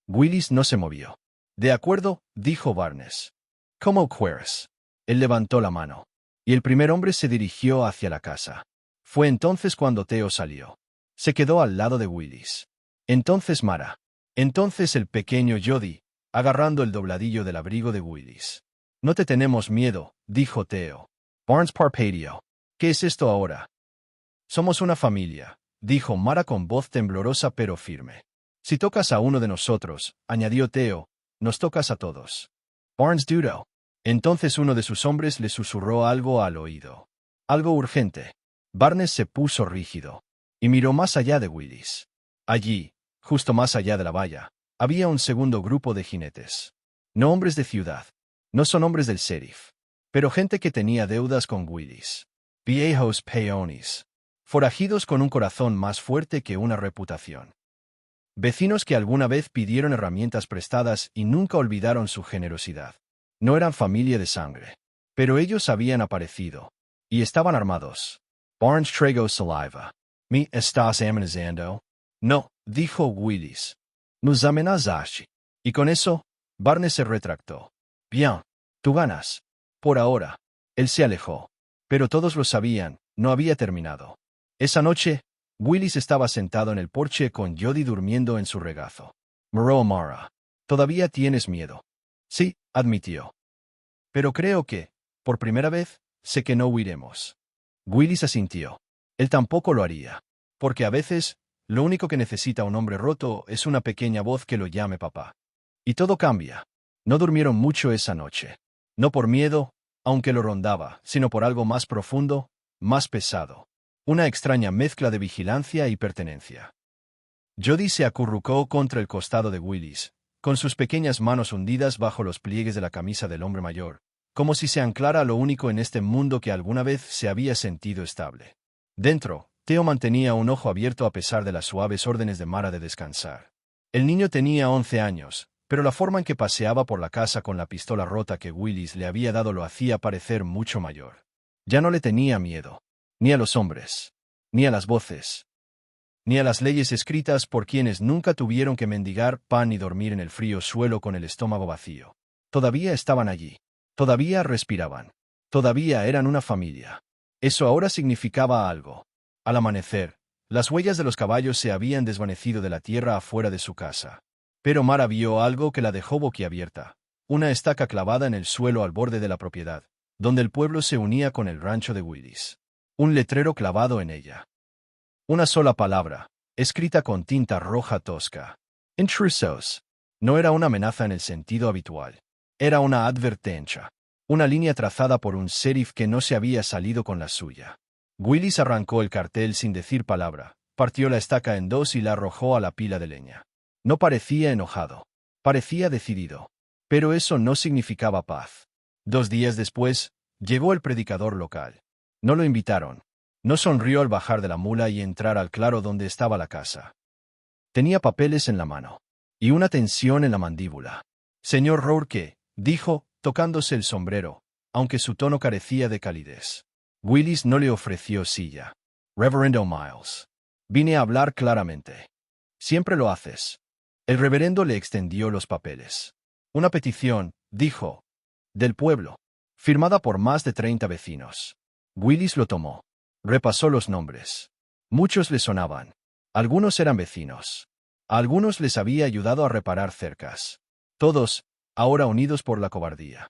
Willis no se movió. De acuerdo, dijo Barnes. ¿Cómo quieres? Él levantó la mano. Y el primer hombre se dirigió hacia la casa. Fue entonces cuando Theo salió. Se quedó al lado de Willis. Entonces Mara. Entonces el pequeño Jody, agarrando el dobladillo del abrigo de Willis. No te tenemos miedo, dijo Theo. Barnes parpadeó. ¿Qué es esto ahora? Somos una familia, dijo Mara con voz temblorosa pero firme. Si tocas a uno de nosotros, añadió Theo, nos tocas a todos. Barnes dudó. Entonces uno de sus hombres le susurró algo al oído. Algo urgente. Barnes se puso rígido. Y miró más allá de Willis. Allí, justo más allá de la valla, había un segundo grupo de jinetes. No hombres de ciudad. No son hombres del sheriff. Pero gente que tenía deudas con Willis. Viejos peones. Forajidos con un corazón más fuerte que una reputación. Vecinos que alguna vez pidieron herramientas prestadas y nunca olvidaron su generosidad. No eran familia de sangre. Pero ellos habían aparecido. Y estaban armados. Barnes tragó saliva. ¿Me estás amenazando? No, dijo Willis. Nos amenazaste. Y con eso, Barnes se retractó. Bien. Tú ganas. Por ahora. Él se alejó. Pero todos lo sabían, no había terminado. Esa noche, Willis estaba sentado en el porche con Jody durmiendo en su regazo. Miró a Mara. ¿Todavía tienes miedo? Sí, admitió. Pero creo que, por primera vez, sé que no huiremos. Willis asintió. Él tampoco lo haría. Porque a veces, lo único que necesita un hombre roto es una pequeña voz que lo llame papá. Y todo cambia. No durmieron mucho esa noche. No por miedo, aunque lo rondaba, sino por algo más profundo, más pesado. Una extraña mezcla de vigilancia y pertenencia. Jody se acurrucó contra el costado de Willis, con sus pequeñas manos hundidas bajo los pliegues de la camisa del hombre mayor, como si se anclara a lo único en este mundo que alguna vez se había sentido estable. Dentro, Theo mantenía un ojo abierto a pesar de las suaves órdenes de Mara de descansar. El niño tenía 11 años, pero la forma en que paseaba por la casa con la pistola rota que Willis le había dado lo hacía parecer mucho mayor. Ya no le tenía miedo. Ni a los hombres. Ni a las voces. Ni a las leyes escritas por quienes nunca tuvieron que mendigar pan y dormir en el frío suelo con el estómago vacío. Todavía estaban allí. Todavía respiraban. Todavía eran una familia. Eso ahora significaba algo. Al amanecer, las huellas de los caballos se habían desvanecido de la tierra afuera de su casa. Pero Mara vio algo que la dejó boquiabierta. Una estaca clavada en el suelo al borde de la propiedad, donde el pueblo se unía con el rancho de Willis. Un letrero clavado en ella. Una sola palabra, escrita con tinta roja tosca. Intrusos. No era una amenaza en el sentido habitual. Era una advertencia. Una línea trazada por un sheriff que no se había salido con la suya. Willis arrancó el cartel sin decir palabra, partió la estaca en dos y la arrojó a la pila de leña. No parecía enojado. Parecía decidido. Pero eso no significaba paz. 2 días después, llegó el predicador local. No lo invitaron. No sonrió al bajar de la mula y entrar al claro donde estaba la casa. Tenía papeles en la mano. Y una tensión en la mandíbula. Señor Rourke, dijo, tocándose el sombrero, aunque su tono carecía de calidez. Willis no le ofreció silla. Reverendo Miles. Vine a hablar claramente. Siempre lo haces. El reverendo le extendió los papeles. Una petición, dijo, del pueblo, firmada por más de 30 vecinos. Willis lo tomó. Repasó los nombres. Muchos le sonaban. Algunos eran vecinos. A algunos les había ayudado a reparar cercas. Todos, ahora unidos por la cobardía.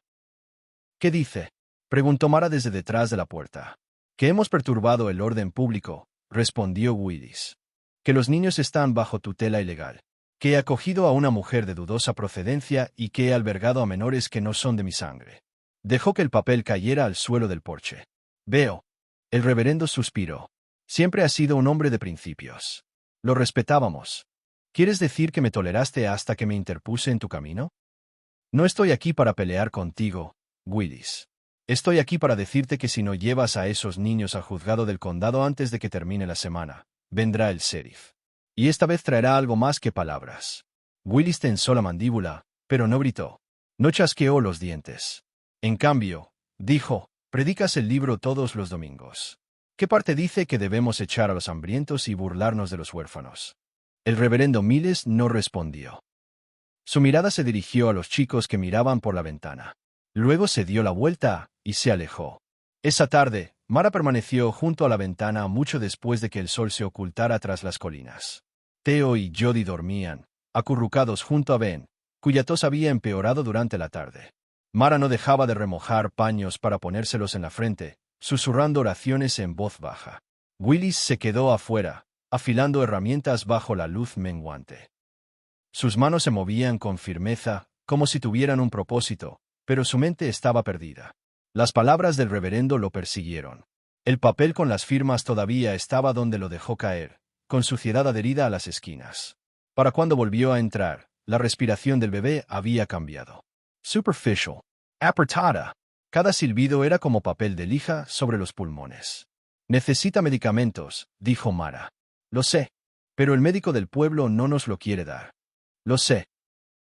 ¿Qué dice? Preguntó Mara desde detrás de la puerta. Que hemos perturbado el orden público, respondió Willis. Que los niños están bajo tutela ilegal. Que he acogido a una mujer de dudosa procedencia y que he albergado a menores que no son de mi sangre. Dejó que el papel cayera al suelo del porche. Veo. El reverendo suspiró. Siempre has sido un hombre de principios. Lo respetábamos. ¿Quieres decir que me toleraste hasta que me interpuse en tu camino? No estoy aquí para pelear contigo, Willis. Estoy aquí para decirte que si no llevas a esos niños al juzgado del condado antes de que termine la semana, vendrá el sheriff. Y esta vez traerá algo más que palabras. Willis tensó la mandíbula, pero no gritó. No chasqueó los dientes. En cambio, dijo, predicas el libro todos los domingos. ¿Qué parte dice que debemos echar a los hambrientos y burlarnos de los huérfanos? El reverendo Miles no respondió. Su mirada se dirigió a los chicos que miraban por la ventana. Luego se dio la vuelta y se alejó. Esa tarde, Mara permaneció junto a la ventana mucho después de que el sol se ocultara tras las colinas. Theo y Jody dormían, acurrucados junto a Ben, cuya tos había empeorado durante la tarde. Mara no dejaba de remojar paños para ponérselos en la frente, susurrando oraciones en voz baja. Willis se quedó afuera, afilando herramientas bajo la luz menguante. Sus manos se movían con firmeza, como si tuvieran un propósito, pero su mente estaba perdida. Las palabras del reverendo lo persiguieron. El papel con las firmas todavía estaba donde lo dejó caer, con suciedad adherida a las esquinas. Para cuando volvió a entrar, la respiración del bebé había cambiado. Superficial. Apretada. Cada silbido era como papel de lija sobre los pulmones. Necesita medicamentos, dijo Mara. Lo sé. Pero el médico del pueblo no nos lo quiere dar. Lo sé.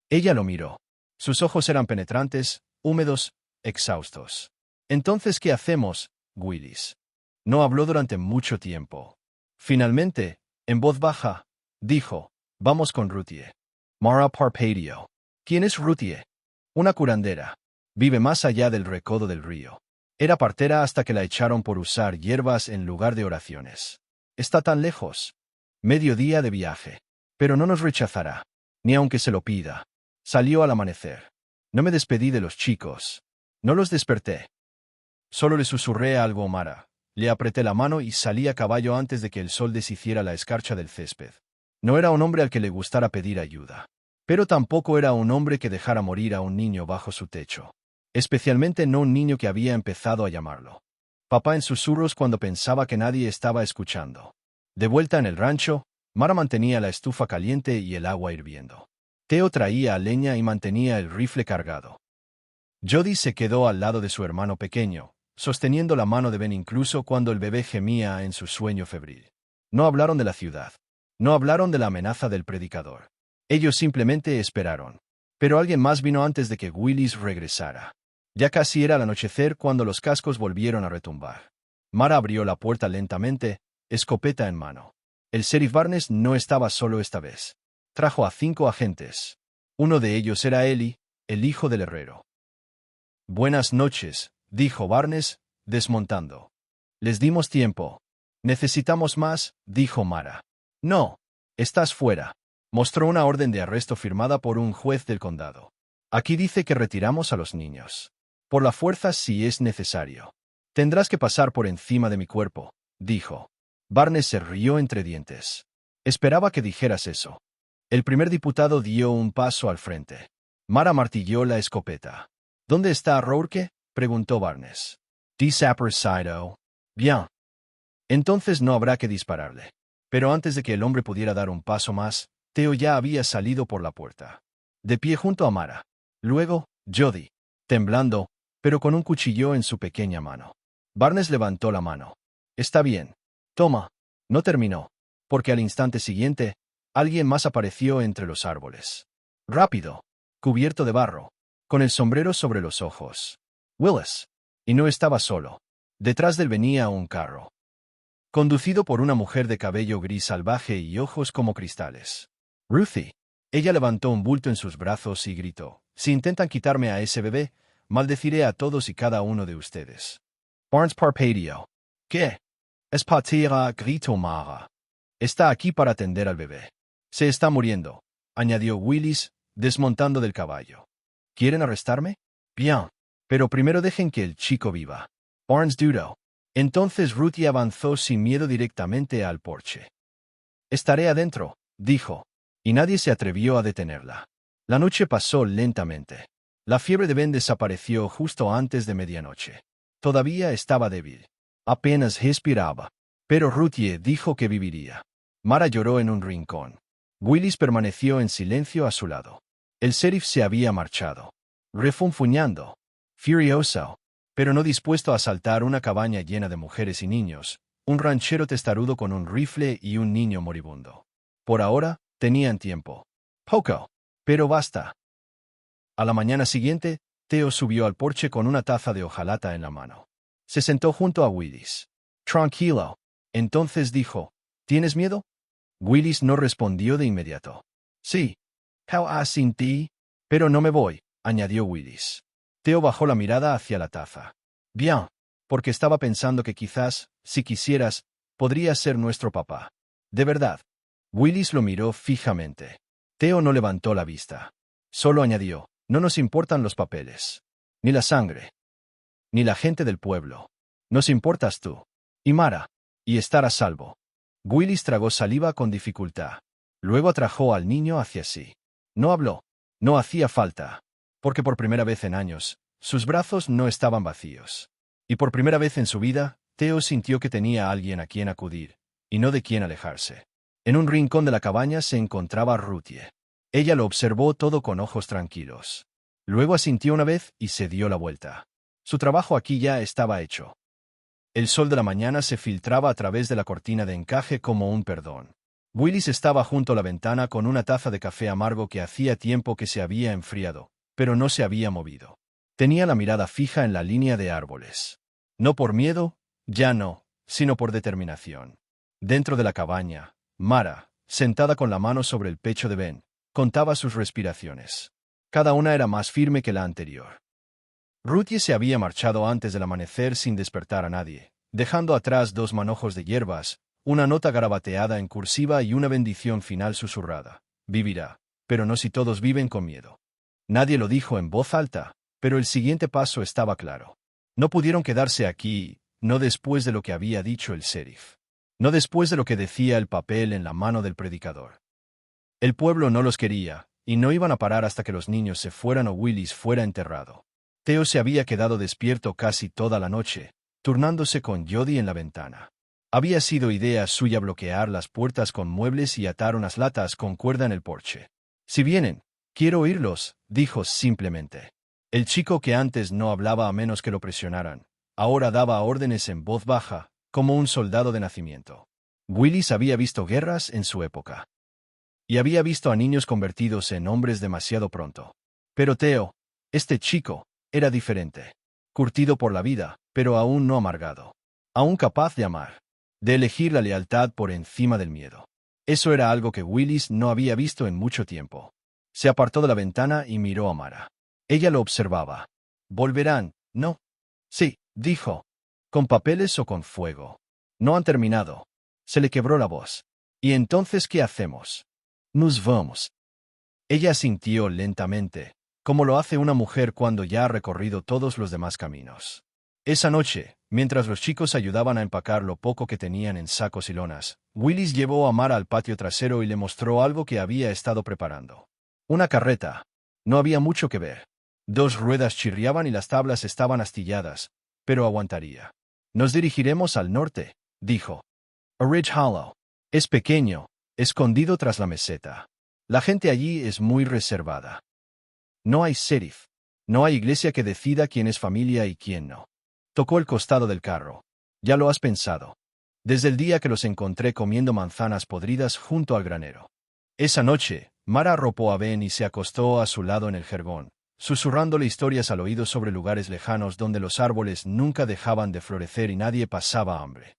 Ella lo miró. Sus ojos eran penetrantes, húmedos, exhaustos. Entonces, ¿qué hacemos, Willis? No habló durante mucho tiempo. Finalmente, en voz baja, dijo, vamos con Ruthie. Mara parpadeó. ¿Quién es Ruthie? Una curandera. Vive más allá del recodo del río. Era partera hasta que la echaron por usar hierbas en lugar de oraciones. Está tan lejos. Medio día de viaje. Pero no nos rechazará. Ni aunque se lo pida. Salió al amanecer. No me despedí de los chicos. No los desperté. Solo le susurré algo a Mara. Le apreté la mano y salí a caballo antes de que el sol deshiciera la escarcha del césped. No era un hombre al que le gustara pedir ayuda. Pero tampoco era un hombre que dejara morir a un niño bajo su techo. Especialmente no un niño que había empezado a llamarlo. Papá en susurros cuando pensaba que nadie estaba escuchando. De vuelta en el rancho, Mara mantenía la estufa caliente y el agua hirviendo. Theo traía leña y mantenía el rifle cargado. Jody se quedó al lado de su hermano pequeño, sosteniendo la mano de Ben incluso cuando el bebé gemía en su sueño febril. No hablaron de la ciudad. No hablaron de la amenaza del predicador. Ellos simplemente esperaron. Pero alguien más vino antes de que Willis regresara. Ya casi era el anochecer cuando los cascos volvieron a retumbar. Mara abrió la puerta lentamente, escopeta en mano. El sheriff Barnes no estaba solo esta vez. Trajo a 5 agentes. Uno de ellos era Eli, el hijo del herrero. Buenas noches, dijo Barnes, desmontando. Les dimos tiempo. Necesitamos más, dijo Mara. No. Estás fuera. Mostró una orden de arresto firmada por un juez del condado. Aquí dice que retiramos a los niños. Por la fuerza si es necesario. Tendrás que pasar por encima de mi cuerpo, dijo. Barnes se rió entre dientes. Esperaba que dijeras eso. El primer diputado dio un paso al frente. Mara martilló la escopeta. ¿Dónde está Rourke? Preguntó Barnes. Desaparecido. Bien. Entonces no habrá que dispararle. Pero antes de que el hombre pudiera dar un paso más, Theo ya había salido por la puerta. De pie junto a Mara. Luego, Jody. Temblando, pero con un cuchillo en su pequeña mano. Barnes levantó la mano. Está bien. Toma. No terminó. Porque al instante siguiente, alguien más apareció entre los árboles. Rápido. Cubierto de barro. Con el sombrero sobre los ojos. Willis. Y no estaba solo. Detrás de él venía un carro. Conducido por una mujer de cabello gris salvaje y ojos como cristales. Ruthie. Ella levantó un bulto en sus brazos y gritó. Si intentan quitarme a ese bebé, maldeciré a todos y cada uno de ustedes. Barnes parpadeó. ¿Qué? Es patera, gritó Mara. Está aquí para atender al bebé. Se está muriendo, añadió Willis, desmontando del caballo. ¿Quieren arrestarme? Bien. Pero primero dejen que el chico viva. Barnes dudó. Entonces Ruthie avanzó sin miedo directamente al porche. Estaré adentro, dijo, y nadie se atrevió a detenerla. La noche pasó lentamente. La fiebre de Ben desapareció justo antes de medianoche. Todavía estaba débil. Apenas respiraba. Pero Ruthie dijo que viviría. Mara lloró en un rincón. Willis permaneció en silencio a su lado. El sheriff se había marchado. Refunfuñando. Furioso. Pero no dispuesto a asaltar una cabaña llena de mujeres y niños, un ranchero testarudo con un rifle y un niño moribundo. Por ahora, tenían tiempo. Poco. Pero basta. A la mañana siguiente, Theo subió al porche con una taza de hojalata en la mano. Se sentó junto a Willis. Tranquilo. Entonces dijo, ¿tienes miedo? Willis no respondió de inmediato. Sí. How sin ti? Pero no me voy, añadió Willis. Theo bajó la mirada hacia la taza. Bien, porque estaba pensando que quizás, si quisieras, podrías ser nuestro papá. De verdad. Willis lo miró fijamente. Theo no levantó la vista. Solo añadió, no nos importan los papeles. Ni la sangre. Ni la gente del pueblo. Nos importas tú. Y Mara. Y estar a salvo. Willis tragó saliva con dificultad. Luego atrajo al niño hacia sí. No habló. No hacía falta. Porque por primera vez en años, sus brazos no estaban vacíos. Y por primera vez en su vida, Theo sintió que tenía a alguien a quien acudir, y no de quien alejarse. En un rincón de la cabaña se encontraba Ruthie. Ella lo observó todo con ojos tranquilos. Luego asintió una vez y se dio la vuelta. Su trabajo aquí ya estaba hecho. El sol de la mañana se filtraba a través de la cortina de encaje como un perdón. Willis estaba junto a la ventana con una taza de café amargo que hacía tiempo que se había enfriado, pero no se había movido. Tenía la mirada fija en la línea de árboles. No por miedo, ya no, sino por determinación. Dentro de la cabaña, Mara, sentada con la mano sobre el pecho de Ben, contaba sus respiraciones. Cada una era más firme que la anterior. Ruthie se había marchado antes del amanecer sin despertar a nadie, dejando atrás 2 manojos de hierbas, una nota garabateada en cursiva y una bendición final susurrada. Vivirá, pero no si todos viven con miedo. Nadie lo dijo en voz alta, pero el siguiente paso estaba claro. No pudieron quedarse aquí, no después de lo que había dicho el sheriff. No después de lo que decía el papel en la mano del predicador. El pueblo no los quería, y no iban a parar hasta que los niños se fueran o Willis fuera enterrado. Theo se había quedado despierto casi toda la noche, turnándose con Jody en la ventana. Había sido idea suya bloquear las puertas con muebles y atar unas latas con cuerda en el porche. Si vienen, quiero oírlos, dijo simplemente. El chico que antes no hablaba a menos que lo presionaran, ahora daba órdenes en voz baja, como un soldado de nacimiento. Willis había visto guerras en su época. Y había visto a niños convertidos en hombres demasiado pronto. Pero Theo, este chico, era diferente. Curtido por la vida, pero aún no amargado. Aún capaz de amar. De elegir la lealtad por encima del miedo. Eso era algo que Willis no había visto en mucho tiempo. Se apartó de la ventana y miró a Mara. Ella lo observaba. ¿Volverán, no? Sí, dijo. ¿Con papeles o con fuego? No han terminado. Se le quebró la voz. ¿Y entonces qué hacemos? Nos vamos. Ella asintió lentamente, como lo hace una mujer cuando ya ha recorrido todos los demás caminos. Esa noche, mientras los chicos ayudaban a empacar lo poco que tenían en sacos y lonas, Willis llevó a Mara al patio trasero y le mostró algo que había estado preparando. Una carreta. No había mucho que ver. 2 ruedas chirriaban y las tablas estaban astilladas, pero aguantaría. Nos dirigiremos al norte, dijo. A Ridge Hollow. Es pequeño, escondido tras la meseta. La gente allí es muy reservada. No hay sheriff. No hay iglesia que decida quién es familia y quién no. Tocó el costado del carro. Ya lo has pensado. Desde el día que los encontré comiendo manzanas podridas junto al granero. Esa noche, Mara arropó a Ben y se acostó a su lado en el jergón, susurrándole historias al oído sobre lugares lejanos donde los árboles nunca dejaban de florecer y nadie pasaba hambre.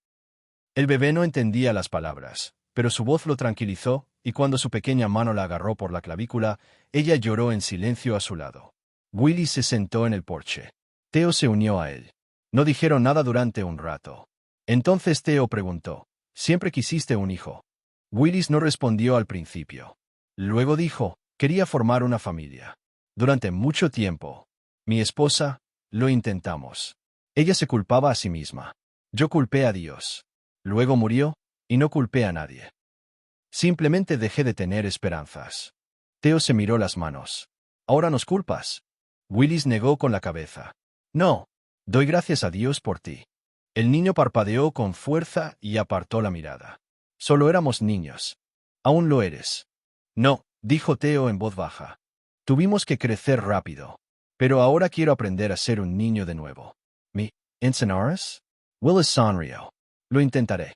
El bebé no entendía las palabras, pero su voz lo tranquilizó, y cuando su pequeña mano la agarró por la clavícula, ella lloró en silencio a su lado. Willy se sentó en el porche. Theo se unió a él. No dijeron nada durante un rato. Entonces Theo preguntó, ¿siempre quisiste un hijo? Willis no respondió al principio. Luego dijo, quería formar una familia. Durante mucho tiempo. Mi esposa, lo intentamos. Ella se culpaba a sí misma. Yo culpé a Dios. Luego murió, y no culpé a nadie. Simplemente dejé de tener esperanzas. Theo se miró las manos. ¿Ahora nos culpas? Willis negó con la cabeza. No. Doy gracias a Dios por ti. El niño parpadeó con fuerza y apartó la mirada. Solo éramos niños. Aún lo eres. No, dijo Theo en voz baja. Tuvimos que crecer rápido. Pero ahora quiero aprender a ser un niño de nuevo. ¿Me enseñarás? Willis sonrió. Lo intentaré.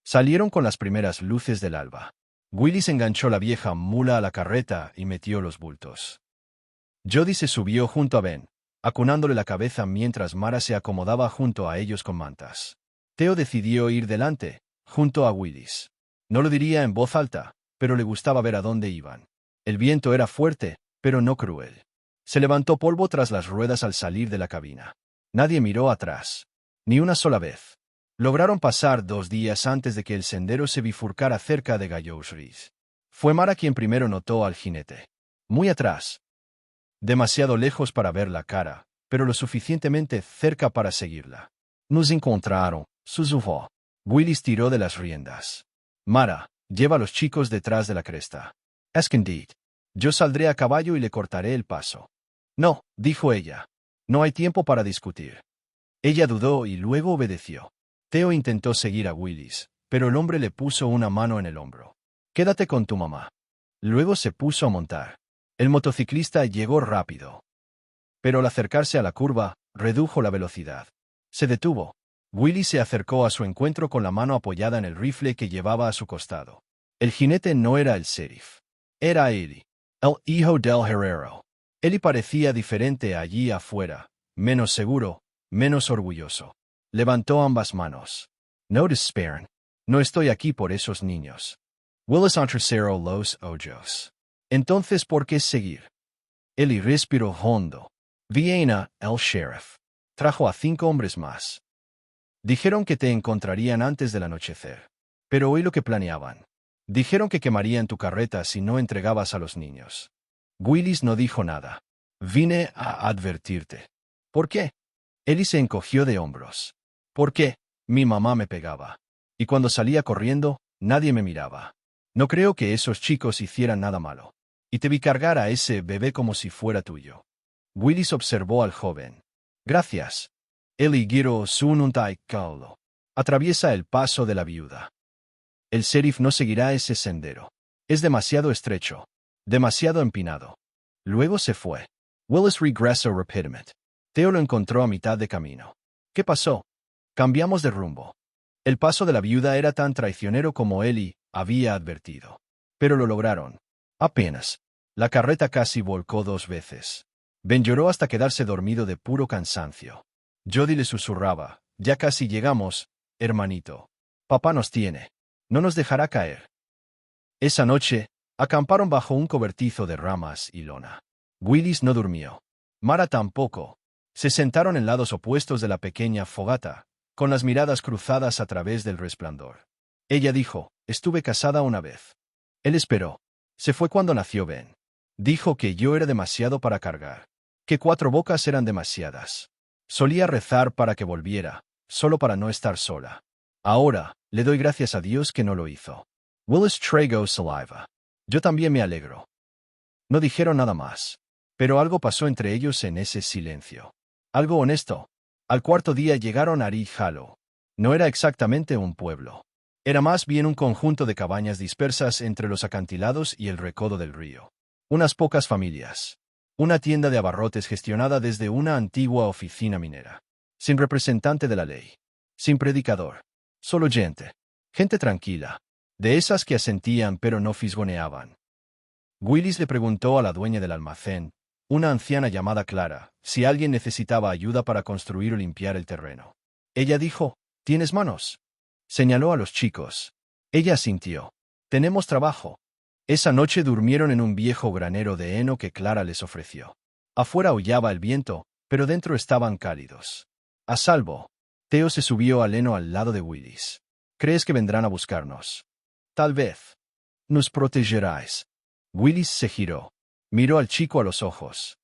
Salieron con las primeras luces del alba. Willis enganchó la vieja mula a la carreta y metió los bultos. Jody se subió junto a Ben, acunándole la cabeza mientras Mara se acomodaba junto a ellos con mantas. Theo decidió ir delante, junto a Willis. No lo diría en voz alta, pero le gustaba ver a dónde iban. El viento era fuerte, pero no cruel. Se levantó polvo tras las ruedas al salir de la cabina. Nadie miró atrás. Ni una sola vez. Lograron pasar 2 días antes de que el sendero se bifurcara cerca de Gallows Ridge. Fue Mara quien primero notó al jinete. Muy atrás. Demasiado lejos para ver la cara, pero lo suficientemente cerca para seguirla. Nos encontraron, susurró. Willis tiró de las riendas. Mara, lleva a los chicos detrás de la cresta. Escondid. Yo saldré a caballo y le cortaré el paso. No, dijo ella. No hay tiempo para discutir. Ella dudó y luego obedeció. Theo intentó seguir a Willis, pero el hombre le puso una mano en el hombro. Quédate con tu mamá. Luego se puso a montar. El motociclista llegó rápido. Pero al acercarse a la curva, redujo la velocidad. Se detuvo. Willis se acercó a su encuentro con la mano apoyada en el rifle que llevaba a su costado. El jinete no era el sheriff. Era Eli, el hijo del herrero. Eli parecía diferente allí afuera, menos seguro, menos orgulloso. Levantó ambas manos. No desperen. No estoy aquí por esos niños. Willis entrecerró los ojos. Entonces, ¿por qué seguir? Eli respiró hondo. Viena, el sheriff. Trajo a 5 hombres más. Dijeron que te encontrarían antes del anochecer. Pero oí lo que planeaban. Dijeron que quemarían tu carreta si no entregabas a los niños. Willis no dijo nada. Vine a advertirte. ¿Por qué? Eli se encogió de hombros. ¿Por qué? Mi mamá me pegaba. Y cuando salía corriendo, nadie me miraba. No creo que esos chicos hicieran nada malo. Y te vi cargar a ese bebé como si fuera tuyo. Willis observó al joven. Gracias. Eli giró un caldo. Atraviesa el paso de la viuda. El sheriff no seguirá ese sendero. Es demasiado estrecho. Demasiado empinado. Luego se fue. Willis regresó rápidamente. Theo lo encontró a mitad de camino. ¿Qué pasó? Cambiamos de rumbo. El paso de la viuda era tan traicionero como Eli había advertido. Pero lo lograron. Apenas. La carreta casi volcó 2 veces. Ben lloró hasta quedarse dormido de puro cansancio. Jody le susurraba, ya casi llegamos, hermanito. Papá nos tiene. No nos dejará caer. Esa noche, acamparon bajo un cobertizo de ramas y lona. Willis no durmió. Mara tampoco. Se sentaron en lados opuestos de la pequeña fogata, con las miradas cruzadas a través del resplandor. Ella dijo, estuve casada una vez. Él esperó. Se fue cuando nació Ben. Dijo que yo era demasiado para cargar, que 4 bocas eran demasiadas. Solía rezar para que volviera, solo para no estar sola. Ahora, le doy gracias a Dios que no lo hizo. Willis tragó saliva. Yo también me alegro. No dijeron nada más. Pero algo pasó entre ellos en ese silencio. Algo honesto. Al cuarto día llegaron a Ridge Hollow. No era exactamente un pueblo. Era más bien un conjunto de cabañas dispersas entre los acantilados y el recodo del río. Unas pocas familias. Una tienda de abarrotes gestionada desde una antigua oficina minera. Sin representante de la ley. Sin predicador. Solo gente. Gente tranquila. De esas que asentían pero no fisgoneaban. Willis le preguntó a la dueña del almacén, una anciana llamada Clara, si alguien necesitaba ayuda para construir o limpiar el terreno. Ella dijo, ¿tienes manos? Señaló a los chicos. Ella asintió. Tenemos trabajo. Esa noche durmieron en un viejo granero de heno que Clara les ofreció. Afuera aullaba el viento, pero dentro estaban cálidos. A salvo. Theo se subió al heno al lado de Willis. ¿Crees que vendrán a buscarnos? Tal vez. Nos protegerás. Willis se giró. Miró al chico a los ojos.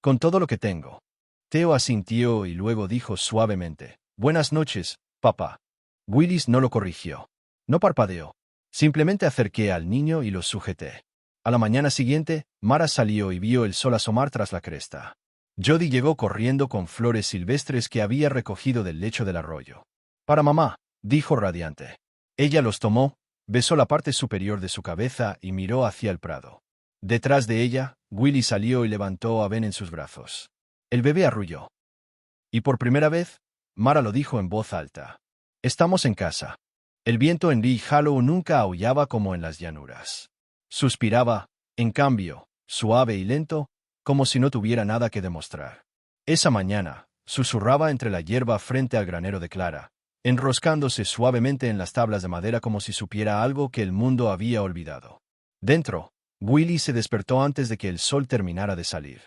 Con todo lo que tengo. Theo asintió y luego dijo suavemente, Buenas noches, papá. Willis no lo corrigió. No parpadeó. Simplemente acerqué al niño y lo sujeté. A la mañana siguiente, Mara salió y vio el sol asomar tras la cresta. Jody llegó corriendo con flores silvestres que había recogido del lecho del arroyo. Para mamá, dijo radiante. Ella los tomó, besó la parte superior de su cabeza y miró hacia el prado. Detrás de ella, Willy salió y levantó a Ben en sus brazos. El bebé arrulló. Y por primera vez, Mara lo dijo en voz alta. Estamos en casa. El viento en Ridge Hollow nunca aullaba como en las llanuras. Suspiraba, en cambio, suave y lento, como si no tuviera nada que demostrar. Esa mañana, susurraba entre la hierba frente al granero de Clara, enroscándose suavemente en las tablas de madera como si supiera algo que el mundo había olvidado. Dentro, Willy se despertó antes de que el sol terminara de salir.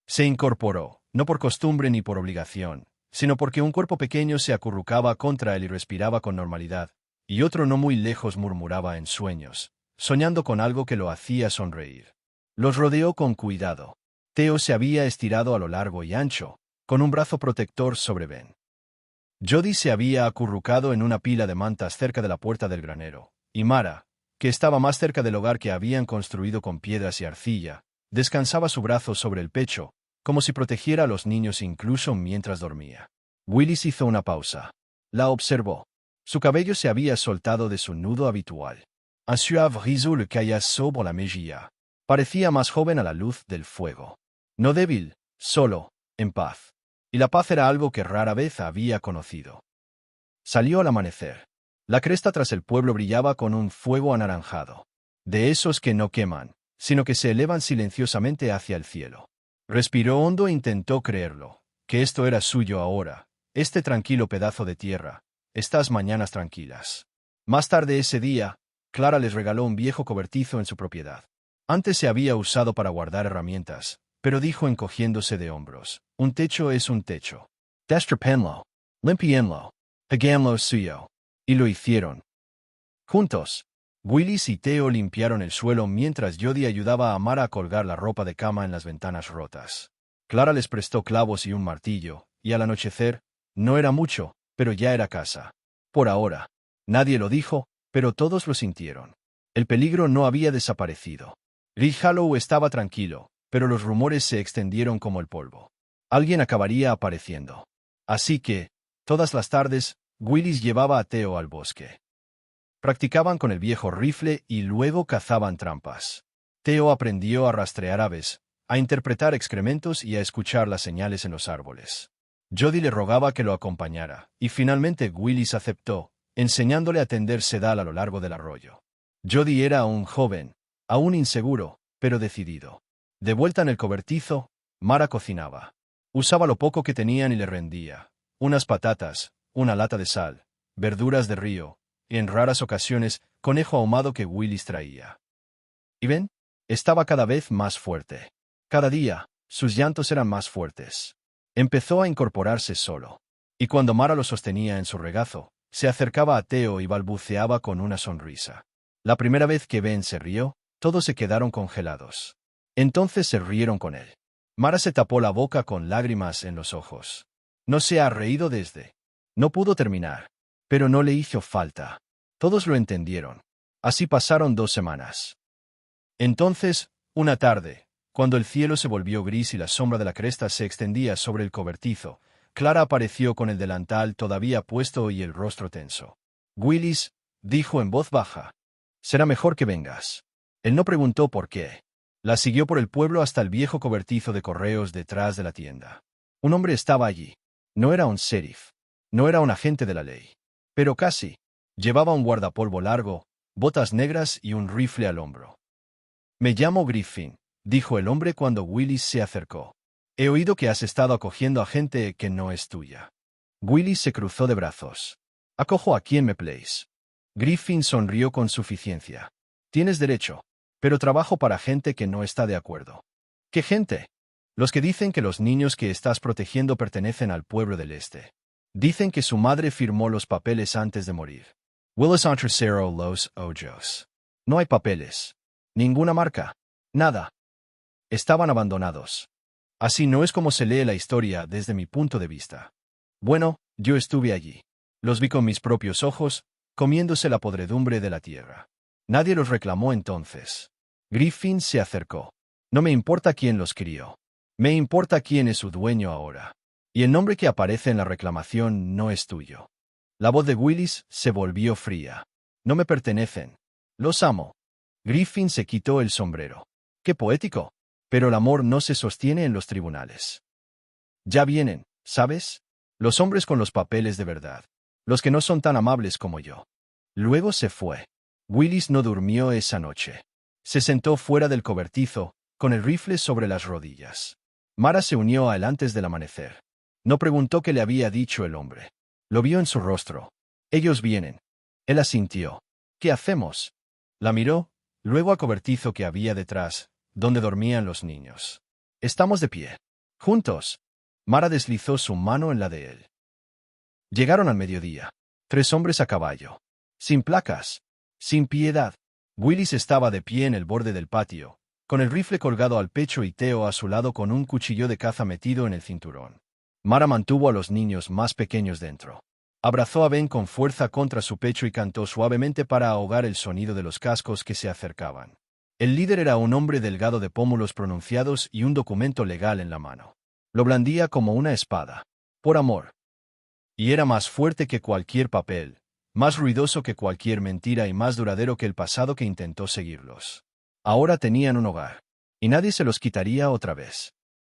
Se incorporó, no por costumbre ni por obligación, sino porque un cuerpo pequeño se acurrucaba contra él y respiraba con normalidad, y otro no muy lejos murmuraba en sueños, soñando con algo que lo hacía sonreír. Los rodeó con cuidado. Theo se había estirado a lo largo y ancho, con un brazo protector sobre Ben. Jody se había acurrucado en una pila de mantas cerca de la puerta del granero, y Mara, que estaba más cerca del hogar que habían construido con piedras y arcilla, descansaba su brazo sobre el pecho, como si protegiera a los niños incluso mientras dormía. Willis hizo una pausa. La observó. Su cabello se había soltado de su nudo habitual. Un suave rizo le caía sobre la mejilla. Parecía más joven a la luz del fuego. No débil, solo, en paz. Y la paz era algo que rara vez había conocido. Salió al amanecer. La cresta tras el pueblo brillaba con un fuego anaranjado. De esos que no queman, sino que se elevan silenciosamente hacia el cielo. Respiró hondo e intentó creerlo, que esto era suyo ahora, este tranquilo pedazo de tierra, estas mañanas tranquilas. Más tarde ese día, Clara les regaló un viejo cobertizo en su propiedad. Antes se había usado para guardar herramientas, pero dijo encogiéndose de hombros, un techo es un techo. Destropenlo, limpienlo, hagámoslo suyo. Y lo hicieron. Juntos, Willis y Theo limpiaron el suelo mientras Jody ayudaba a Mara a colgar la ropa de cama en las ventanas rotas. Clara les prestó clavos y un martillo, y al anochecer, no era mucho, pero ya era casa. Por ahora. Nadie lo dijo, pero todos lo sintieron. El peligro no había desaparecido. Ridge Hollow estaba tranquilo, pero los rumores se extendieron como el polvo. Alguien acabaría apareciendo. Así que, todas las tardes, Willis llevaba a Theo al bosque. Practicaban con el viejo rifle y luego cazaban trampas. Theo aprendió a rastrear aves, a interpretar excrementos y a escuchar las señales en los árboles. Jody le rogaba que lo acompañara, y finalmente Willis aceptó, enseñándole a tender sedal a lo largo del arroyo. Jody era un joven, aún inseguro, pero decidido. De vuelta en el cobertizo, Mara cocinaba. Usaba lo poco que tenían y le rendía. Unas patatas, una lata de sal, verduras de río, y en raras ocasiones, conejo ahumado que Willis traía. ¿Y Ben? Estaba cada vez más fuerte. Cada día, sus llantos eran más fuertes. Empezó a incorporarse solo. Y cuando Mara lo sostenía en su regazo, se acercaba a Theo y balbuceaba con una sonrisa. La primera vez que Ben se rió, Todos se quedaron congelados. Entonces se rieron con él. Mara se tapó la boca con lágrimas en los ojos. No se ha reído desde. No pudo terminar. Pero no le hizo falta. Todos lo entendieron. Así pasaron 2 semanas. Entonces, una tarde, cuando el cielo se volvió gris y la sombra de la cresta se extendía sobre el cobertizo, Clara apareció con el delantal todavía puesto y el rostro tenso. Willis, dijo en voz baja. Será mejor que vengas. Él no preguntó por qué. La siguió por el pueblo hasta el viejo cobertizo de correos detrás de la tienda. Un hombre estaba allí. No era un sheriff. No era un agente de la ley. Pero casi. Llevaba un guardapolvo largo, botas negras y un rifle al hombro. Me llamo Griffin, dijo el hombre cuando Willis se acercó. He oído que has estado acogiendo a gente que no es tuya. Willis se cruzó de brazos. Acojo a quien me place. Griffin sonrió con suficiencia. Tienes derecho. Pero trabajo para gente que no está de acuerdo. ¿Qué gente? Los que dicen que los niños que estás protegiendo pertenecen al pueblo del este. Dicen que su madre firmó los papeles antes de morir. Willis entrecero los ojos. No hay papeles. Ninguna marca. Nada. Estaban abandonados. Así no es como se lee la historia desde mi punto de vista. Bueno, yo estuve allí. Los vi con mis propios ojos, comiéndose la podredumbre de la tierra. Nadie los reclamó entonces. Griffin se acercó. No me importa quién los crió. Me importa quién es su dueño ahora. Y el nombre que aparece en la reclamación no es tuyo. La voz de Willis se volvió fría. No me pertenecen. Los amo. Griffin se quitó el sombrero. ¡Qué poético! Pero el amor no se sostiene en los tribunales. Ya vienen, ¿sabes? Los hombres con los papeles de verdad. Los que no son tan amables como yo. Luego se fue. Willis no durmió esa noche. Se sentó fuera del cobertizo, con el rifle sobre las rodillas. Mara se unió a él antes del amanecer. No preguntó qué le había dicho el hombre. Lo vio en su rostro. Ellos vienen. Él asintió. ¿Qué hacemos? La miró, luego al cobertizo que había detrás, donde dormían los niños. Estamos de pie. Juntos. Mara deslizó su mano en la de él. Llegaron al mediodía. 3 hombres a caballo. Sin placas. Sin piedad. Willis estaba de pie en el borde del patio, con el rifle colgado al pecho y Theo a su lado con un cuchillo de caza metido en el cinturón. Mara mantuvo a los niños más pequeños dentro. Abrazó a Ben con fuerza contra su pecho y cantó suavemente para ahogar el sonido de los cascos que se acercaban. El líder era un hombre delgado de pómulos pronunciados y un documento legal en la mano. Lo blandía como una espada. Por amor. Y era más fuerte que cualquier papel, más ruidoso que cualquier mentira y más duradero que el pasado que intentó seguirlos. Ahora tenían un hogar. Y nadie se los quitaría otra vez.